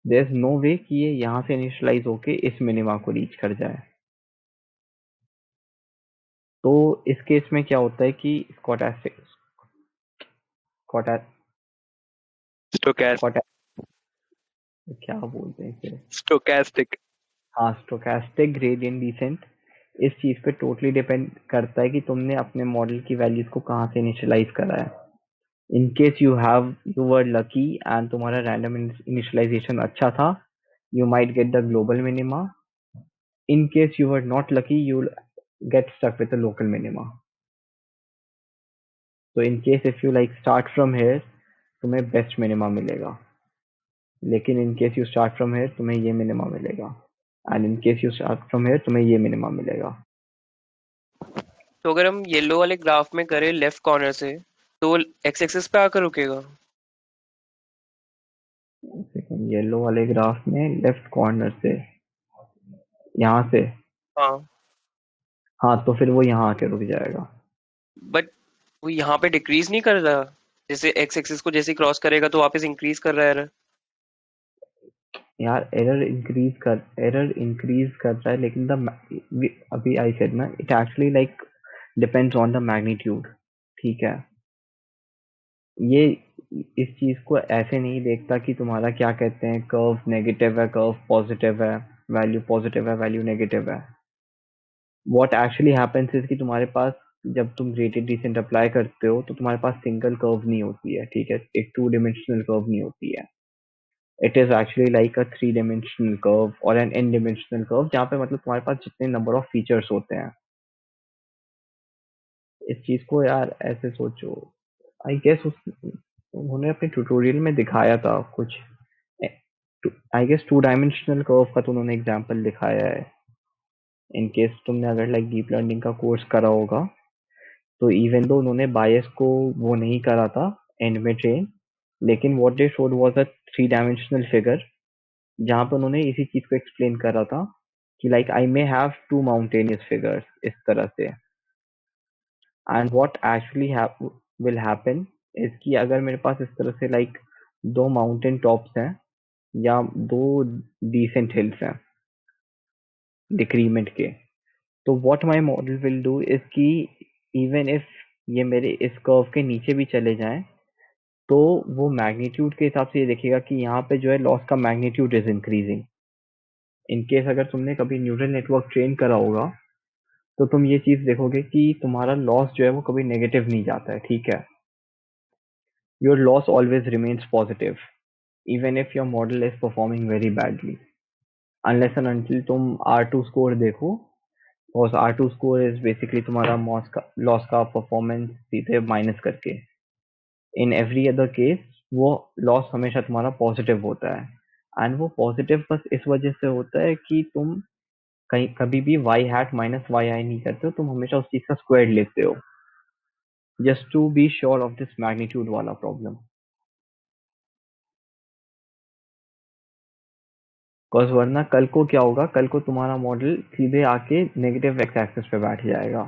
There is no way कि ये यहाँ से इनिशियलाइज होके इस मिनिमा को रीच कर जाए। तो इस केस में क्या होता है कि स्कॉटास्टिक स्टोकैस्ट क्या बोलते हैं इसे, स्टोकैस्टिक हाँ स्टोकेस्टिक ग्रेडियंट डिसेंट इस चीज पे टोटली डिपेंड करता है कि तुमने अपने मॉडल की वैल्यूज को कहाँ से इनिशियलाइज करा है। In case you were lucky and तुम्हारा रैंडम इनिशियलाइजेशन अच्छा था, you might get the global minima. In case you were not lucky you get stuck with the local minima. तो in case if you like start from here तुम्हें बेस्ट मिनिमा मिलेगा, लेकिन in case you start from here तुम्हें ये मिनिमा मिलेगा, and in case you start from here तुम्हें ये मिनिमा मिलेगा। तो अगर हम येलो वाले ग्राफ में करें लेफ्ट कॉर्नर से तो एक्स एक्सिस पे आकर रुकेगा। सेकंड येलो वाले ग्राफ में लेफ्ट कॉर्नर से यहाँ से, हाँ हाँ तो फिर वो यहाँ आके रुक जाएगा। बट वो यहाँ पे डिक्रीज नहीं कर रहा, जैसे एक्स एक्सिस को जैसे क्रॉस करेगा तो वापस इंक्रीज कर रहा है error। यार एरर इंक्रीज कर रहा है, लेकिन अभी आई सेड ना it actually like depends on the magnitude, ठीक है। ये इस चीज को ऐसे नहीं देखता कि तुम्हारा क्या कहते हैं कर्व नेगेटिव है कर्व पॉजिटिव है, वैल्यू नेगेटिव है। व्हाट एक्चुअली हैपेंस इज कि तुम्हारे पास जब तुम ग्रेडेड डिसेंट अप्लाई करते हो तो तुम्हारे पास सिंगल कर्व नहीं होती है, ठीक है, एक 2 डायमेंशनल कर्व नहीं होती है। It is actually like a 3 dimensional curve और एन n डायमेंशनल कर्व, जहाँ पे मतलब तुम्हारे पास जितने नंबर ऑफ फीचर्स होते हैं। इस चीज को यार ऐसे सोचो, आई गेस उन्होंने अपने ट्यूटोरियल में दिखाया था कुछ, आई गेस 2 डायमेंशनल कर्व का तो उन्होंने एग्जांपल दिखाया है। इन केस तुमने अगर लाइक डीप लर्निंग का कोर्स करा होगा तो इवन दो उन्होंने बायस को वो नहीं करा था एंड में ट्रेन, लेकिन what they showed was a 3 dimensional figure, जहाँ पे उन्होंने इसी चीज को एक्सप्लेन करा था कि like I may have 2 mountainous figures इस तरह से, and what actually will happen is कि अगर मेरे पास इस तरह से लाइक 2 माउंटेन टॉप्स हैं या 2 डिसेंट हिल्स हैं डिक्रीमेंट के, तो what my model will do is कि इवन इफ ये मेरे इस कर्व के नीचे भी चले जाएं तो वो मैग्नीट्यूड के हिसाब से ये देखेगा कि यहाँ पे जो है लॉस का magnitude is increasing. In case अगर तुमने कभी न्यूरल नेटवर्क ट्रेन करा होगा तो तुम ये चीज देखोगे कि तुम्हारा लॉस जो है वो कभी नेगेटिव नहीं जाता है, ठीक है। Your loss always remains positive even if your model is performing very badly, unless and until तुम R2 स्कोर देखो, और R2 स्कोर इज बेसिकली तुम्हारा लॉस का परफॉर्मेंस सीधे माइनस करके। इन एवरी अदर केस वो लॉस हमेशा तुम्हारा पॉजिटिव होता है, एंड वो पॉजिटिव बस इस वजह से होता है कि तुम कहीं कभी भी y हैट माइनस वाई आई नहीं करते हो, तुम हमेशा उस चीज का स्क्वायर लेते हो just to be sure of this magnitude वाला प्रॉब्लम। बिकॉज वरना कल को क्या होगा, कल को तुम्हारा मॉडल सीधे आके नेगेटिव एक्स एक्सिस पे बैठ जाएगा,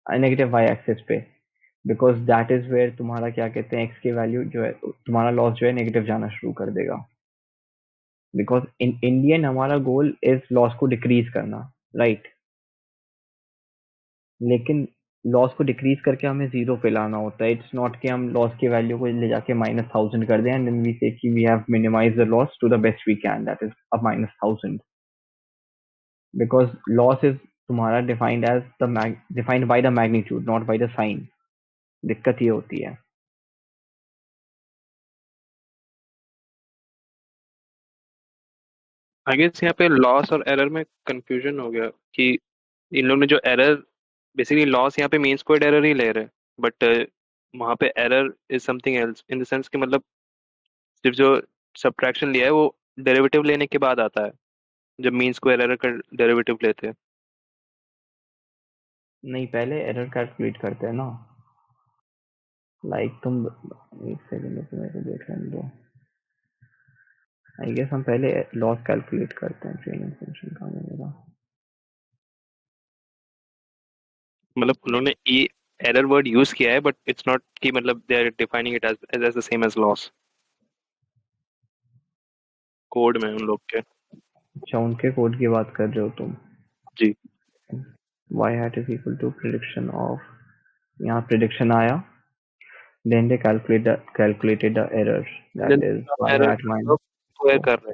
नेगेटिव वाई एक्सिस पे, बिकॉज दैट इज वेयर तुम्हारा क्या कहते हैं एक्स की वैल्यू जो है तुम्हारा लॉस जो है नेगेटिव जाना शुरू कर देगा। बिकॉज इन इंडियन हमारा गोल इज लॉस को डिक्रीज करना, राइट। लेकिन लॉस को डिक्रीज करके हमें जीरो पे लाना होता है. इट्स नॉट कि हम लॉस की वैल्यू को ले जाके -1000 कर दें एंड देन वी से कि we have minimize the loss to the best we can, that is a -1000. Because loss is तुम्हारा defined by the magnitude not by the sign. दिक्कत ये होती है. आई गेस यहाँ पे लॉस और एरर में कंफ्यूजन हो गया कि इन लोगों ने जो एरर, बेसिकली लॉस यहाँ पे मीन स्क्वायर्ड एरर ही ले रहे हैं, बट वहाँ पे error is something else in the sense कि मतलब सिर्फ जो सब्ट्रैक्शन लिया है वो डेरिवेटिव लेने के बाद आता है, जब मीन स्क्वायर एरर का डेरिवेटिव लेते हैं. नहीं, पहले एरर कैलकुलेट करते हैं ना. लाइक तुम एक सेकंड में मेरे को देख लेने दो. आई गेस हम पहले लॉस कैलकुलेट करते हैं. ट्रेनिंग फंक्शन का मेरा मतलब उन्होंने ये एरर वर्ड यूज किया है, बट इट्स नॉट कि मतलब they are defining it as the same as loss code में उन लोग के. अच्छा, उनके कोड की बात कर रहे हो तुम. जी. y hat is equal to prediction of, यहाँ prediction आया, then they calculated the error, that is y error hat minus square कर रहे हैं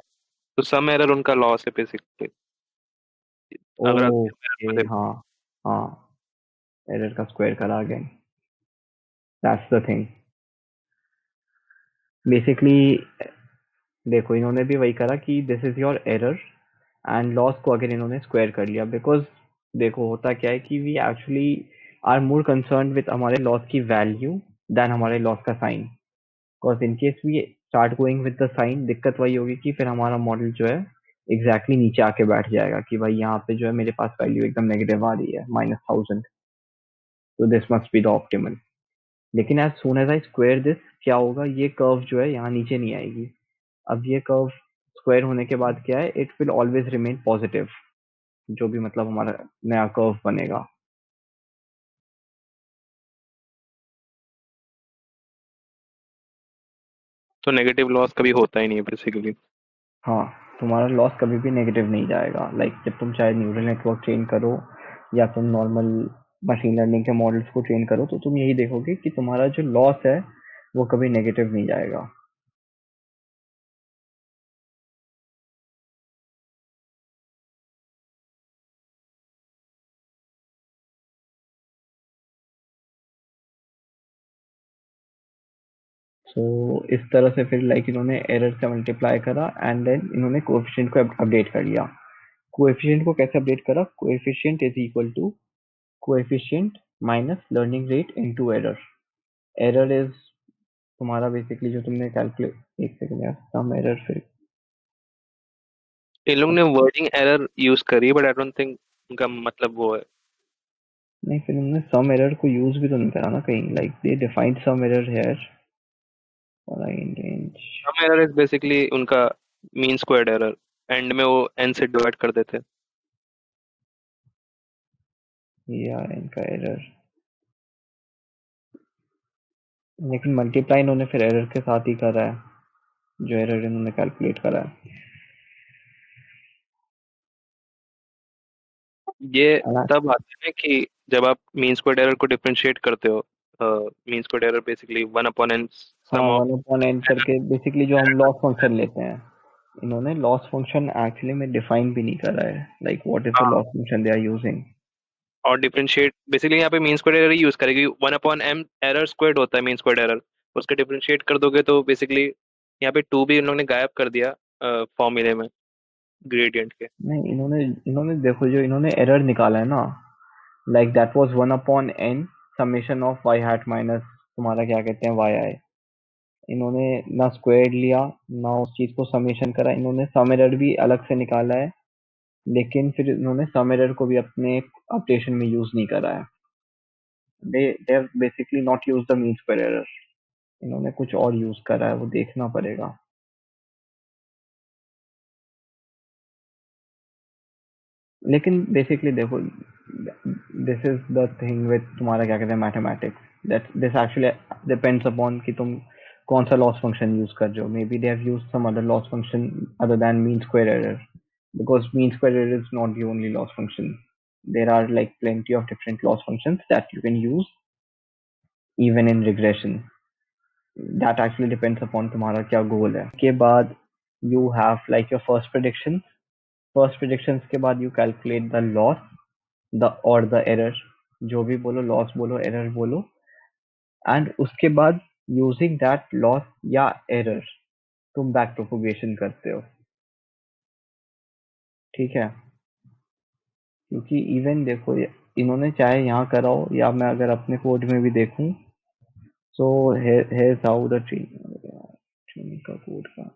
तो सम एरर उनका लॉस है बेसिकली. अगर आप ओके. हाँ हाँ, एरर का स्क्वायर करा again. That's the thing. Basically देखो, इन्होंने भी वही करा कि this is your error and loss को अगर इन्होंने स्क्वायर कर लिया. बिकॉज देखो होता क्या है कि we actually are more concern with हमारे लॉस की वैल्यू देन हमारे लॉस का sign. Because in case we start going with the sign, दिक्कत वही होगी कि फिर हमारा मॉडल जो है एग्जैक्टली नीचे आके बैठ जाएगा कि भाई यहाँ पे जो है मेरे पास वैल्यू एकदम नेगेटिव आ रही है -1000, तो this must be the optimal. लेकिन as soon as I square this, क्या होगा, ये कर्व जो है यहाँ नीचे नहीं आएगी. अब ये कर्व स्क्वायर होने के बाद क्या है, it will always remain positive, जो भी मतलब हमारा नया कर्व बनेगा. तो नेगेटिव लॉस कभी होता ही नहीं है बेसिकली. हाँ, तुम्हारा लॉस कभी भी नेगेटिव नहीं जाएगा. लाइक जब तुम चाहे न्यूरल नेटवर्क ट्रेन करो या तुम नॉर्मल मशीन लर्निंग के मॉडल्स को ट्रेन करो, तो तुम यही देखोगे कि तुम्हारा जो लॉस है वो कभी नेगेटिव नहीं जाएगा. सो इस तरह से फिर लाइक इन्होंने एरर से मल्टीप्लाई करा एंड देन इन्होंने कोएफिशिएंट को अपडेट कर लिया. कोएफिशिएंट को कैसे अपडेट करा, coefficient is equal to coefficient minus learning rate into error. Error is तुम्हारा बेसिकली जो तुमने कैलकुलेट, एक सेकंड यार, सम एरर फिर इन लोग ने वर्डिंग एरर यूज करी है, बट आई डोंट थिंक उनका मतलब वो है. नहीं, फिर उन्होंने सम एरर को यूज भी तो नहीं करा ना कहीं. Like they defined some error here और I in range. Sum error is basically उनका मीन स्क्वायर्ड एरर, एंड में वो n से डिवाइड कर देते हैं. यार इनका एरर, लेकिन मल्टीप्लाई इन्होंने फिर एरर के साथ ही करा है, जो एरर इन्होंने कैलकुलेट करा है. ये And तब आता है कि जब आप मीन स्क्वायर्ड एरर को डिफरेंशिएट करते हो. Mean squared error basically 1/n हाँ, सम ऑफ. 1/n करके बेसिकली जो हम लॉस फंक्शन लेते हैं, इन्होंने लॉस फंक्शन एक्चुअली में डिफाइन भी नहीं करा है. Like what is the loss function they are using. और डिफरेंशिएट बेसिकली यहाँ पे मीन स्क्वायर्ड एरर यूज करेगी. 1/m एरर स्क्वायर्ड होता है मीन स्क्वायर्ड एरर, उसका डिफरेंशिएट कर दोगे तो बेसिकली यहाँ पे 2 भी उन लोगों ने गायब कर दिया फॉर्मूले में ग्रेडियंट के. नहीं, इन्होंने इन्होंने देखो जो इन्होंने एरर निकाला है ना, like that was 1/n summation of y hat minus तुम्हारा क्या कहते हैं yi. इन्होंने ना स्क्वायर लिया ना उस चीज को समेशन करा. इन्होंने सम एरर भी अलग से निकाला है, लेकिन फिर इन्होंने सम एरर को भी अपने अपडेशन में यूज नहीं करा है. They have basically not use the mean square error. इन्होंने कुछ और यूज करा है, वो देखना पड़ेगा. लेकिन बेसिकली देखो, this is the thing with तुम्हारा क्या कहते हैं mathematics, that this actually depends upon कि तुम कौन सा लॉस फंक्शन यूज कर रहे हो. Maybe they have used some other loss function other than mean square error, because mean square error is not the only loss function. there are like plenty of different loss functions that you can use even in regression. That actually depends upon तुम्हारा क्या goal है. के बाद you have like your first predictions. First predictions के बाद you calculate the loss, the error. जो भी बोलो, loss बोलो, error बोलो, and उसके बाद using that loss या error तुम back propagation करते हो. ठीक है, क्योंकि इवन देखो इन्होंने चाहे यहाँ करा हो या मैं अगर अपने कोड में भी देखूं, so here's how the training का कोड का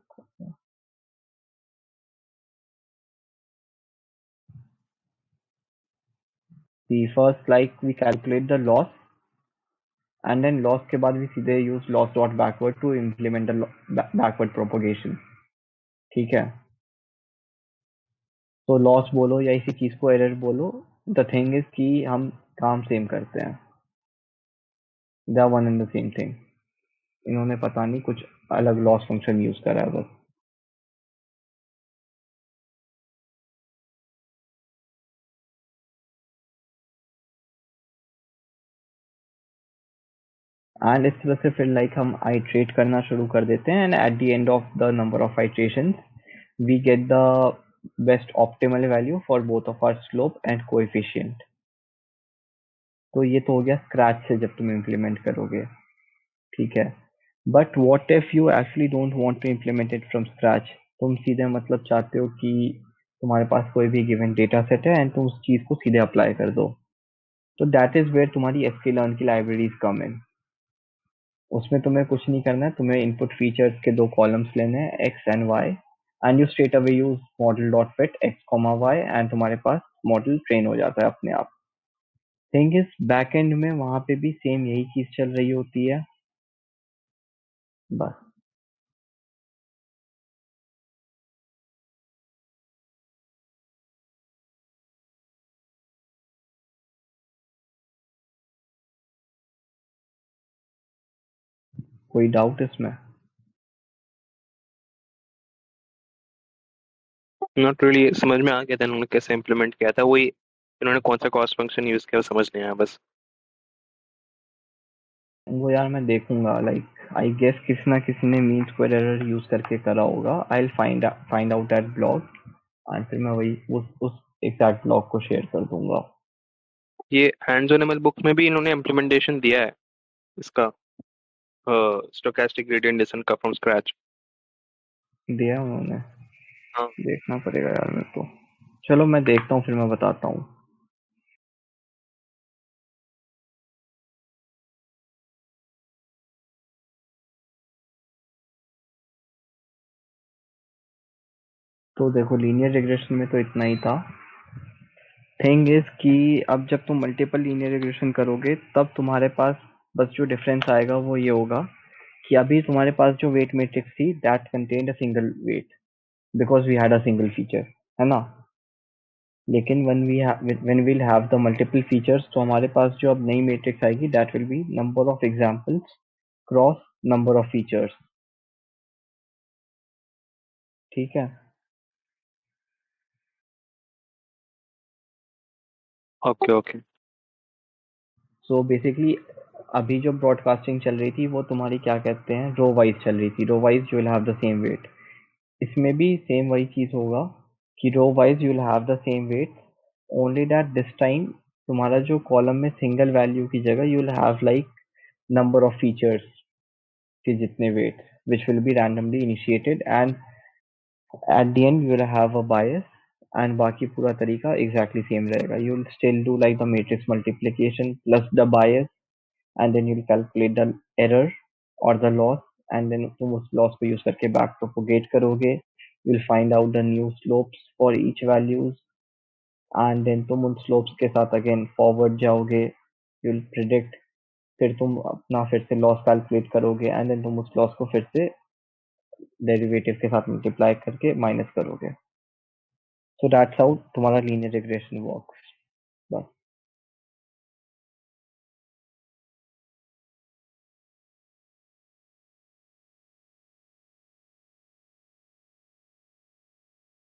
the first like we calculate the loss and then loss के बाद भी सीधे use loss dot backward to implement the backward propagation. ठीक है, तो loss बोलो या इसी चीज को error बोलो, the thing is कि हम काम सेम करते हैं, they are one and the same thing. इन्होंने पता नहीं कुछ अलग loss function यूज करा है बस. एंड इस तरह से फिर लाइक हम आइट्रेट करना शुरू कर देते हैं and at the end of the number of iterations we get the best optimal value for both of our slope and coefficient. तो ये तो हो गया स्क्रैच से जब तुम इम्प्लीमेंट करोगे. ठीक है, but what if you actually don't want to implement it from scratch. तुम सीधे मतलब चाहते हो कि तुम्हारे पास कोई भी गिवन डेटा सेट है एंड तुम उस चीज को सीधे अप्लाई कर दो. तो दैट इज वेयर तुम्हारी sklearn की लाइब्रेरीज कम इन. उसमें तुम्हें कुछ नहीं करना है, तुम्हें इनपुट फीचर्स के दो कॉलम्स लेने हैं X and Y and you straight away use model dot fit X comma Y and तुम्हारे पास मॉडल ट्रेन हो जाता है अपने आप. थिंग इज बैक एंड में वहां पे भी सेम यही चीज चल रही होती है बस. कोई डाउट इसमें? नॉट रियली, समझ में आ गया था इन्होंने कैसे इम्प्लीमेंट किया था. वही इन्होंने कौन सा कॉस्ट फंक्शन यूज किया वो समझ नहीं आया बस. वो यार मैं देखूंगा, लाइक आई गेस किसी ना किसी ने मीन स्क्वायर एरर यूज करके करा होगा. I will find out that blog and फिर मैं वही उस एग्जैक्ट ब्लॉग को शेयर कर दूंगा. ये हैंड्स ऑन एमएल बुक में भी इन्होंने इम्प्लीमेंटेशन दिया है इसका, स्टोकेस्टिक ग्रेडियंट डिसेंट का फ्रॉम स्क्रैच. दिया उन्होंने? हाँ. देखना पड़ेगा यार मेरे को. चलो मैं देखता हूँ फिर मैं बताता हूँ. तो देखो लीनियर रिग्रेशन में तो इतना ही था. थिंग इज कि अब जब तुम मल्टीपल लीनियर रिग्रेशन करोगे तब तुम्हारे पास बस जो डिफरेंस आएगा वो ये होगा कि अभी तुम्हारे पास जो वेट मैट्रिक्स थी that contained a single weight because we had a single feature, है ना. लेकिन when we'll have the multiple features तो हमारे पास जो अब नई मैट्रिक्स आएगी that will be number of examples cross number of features. ठीक है, ओके ओके. सो बेसिकली अभी जो ब्रॉडकास्टिंग चल रही थी वो तुम्हारी क्या कहते हैं रो वाइज चल रही थी. Row wise you will have the same weight. इसमें भी सेम वही चीज होगा कि row wise you will have the same weight, only that this time तुम्हारा जो कॉलम में सिंगल वैल्यू की जगह you will have like number of features के जितने weight which will be randomly initiated and at the end you will have a bias and बाकी पूरा तरीका एग्जैक्टली सेम रहेगा. You will still do like the matrix multiplication plus the bias and then you'll calculate the error or the loss and then तुम उस loss को use करके back propagate करोगे. You'll find out the new slopes for each values and then तुम उन slopes के साथ again forward जाओगे. You'll predict, फिर तुम अपना फिर से loss calculate करोगे and then तुम उस loss को फिर से derivative के साथ multiply करके minus करोगे. So that's how तुम्हारा linear regression works. बस.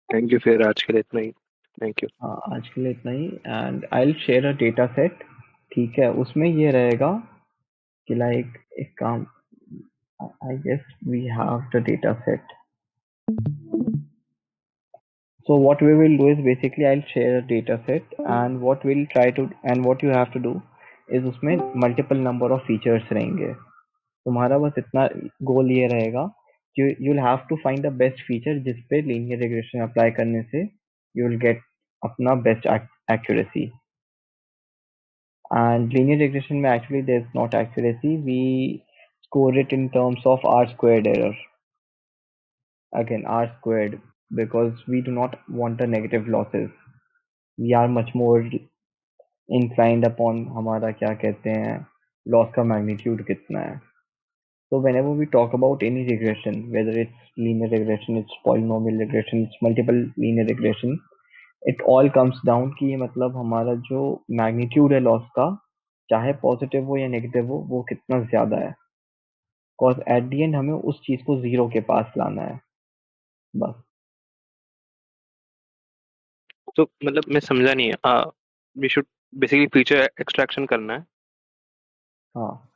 थैंक यू, फिर आज के लिए इतना ही. Thank you. हाँ, आज के लिए इतना ही and I will share a data set. ठीक है, उसमें ये रहेगा कि लाइक एक काम, I guess we have the data set. So what we will do is basically I'll share a data set and what we'll try to and what you have to do is उसमें multiple number of features रहेंगे। तुम्हारा बस इतना गोल ये रहेगा कि you'll have to find the best feature जिस पे linear regression apply करने से you'll get अपना best accuracy। And linear regression में actually there's not accuracy, we score it in terms of R squared error. Again, R squared, because we do not want the negative losses. We are much more inclined upon हमारा क्या कहते हैं loss का magnitude कितना है। So whenever we talk about any regression, whether it's linear regression, it's polynomial regression, it's multiple linear regression, it all comes down कि मतलब हमारा जो magnitude है loss का, चाहे positive हो या negative हो, वो कितना ज्यादा है। Cause at the end हमें उस चीज को zero के पास लाना है बस। तो मतलब मैं समझा नहीं है, we should basically feature extraction करना है। हाँ,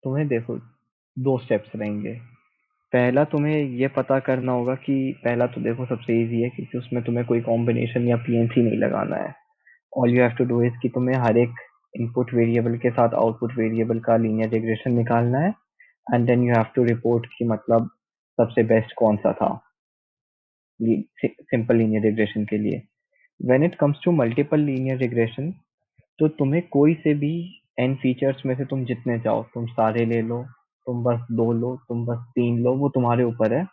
तुम्हें देखो 2 स्टेप्स रहेंगे। पहला तुम्हें ये पता करना होगा कि पहला तो देखो सबसे इजी है क्योंकि उसमें तुम्हें कोई कॉम्बिनेशन या पीएनसी नहीं लगाना है। All you have to do is कि तुम्हें हर एक इनपुट वेरिएबल के साथ आउटपुट वेरिएबल का लीनियर रिग्रेशन निकालना है and then you have to report कि मतलब सबसे बेस्ट कौन सा था सिंपल लीनियर रिग्रेशन के लिए। When it comes to multiple linear regression, तो तुम्हें कोई से भी एन फीचर्स में से तुम जितने चाहो तुम सारे ले लो, तुम बस 2 लो, तुम बस 3 लो, वो तुम्हारे ऊपर है।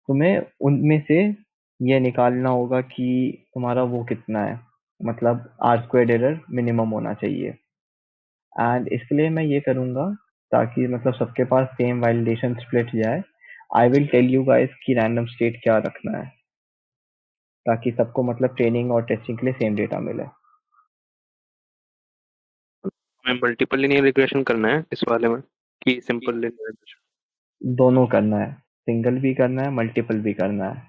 तुम्हें उनमें से ये निकालना होगा कि तुम्हारा वो कितना है, मतलब आर स्क्वायर एरर मिनिमम होना चाहिए। एंड इसके लिए मैं ये करूंगा ताकि मतलब सबके पास सेम वैलिडेशन स्प्लिट जाए। I will tell you guys कि रैंडम स्टेट क्या रखना है ताकि सबको मतलब ट्रेनिंग और टेस्टिंग के लिए सेम डेटा मिले। हमें मल्टीपल लीनियर रिग्रेशन करना है इस वाले में कि सिंपल लीनियर रिग्रेशन? दोनों करना है, सिंगल भी करना है, मल्टीपल भी करना है।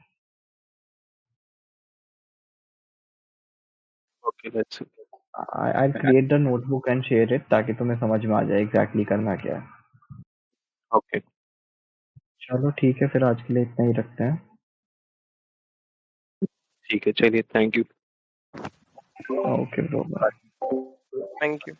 Okay, let's see. I create the notebook and share it ताकि तुम्हें समझ में आ जाए एग्जैक्टली करना क्या है। ओके, चलो ठीक है, फिर आज के लिए इतना ही रखते हैं। ठीक है, चलिए, thank you. Okay bro, bye. Thank you.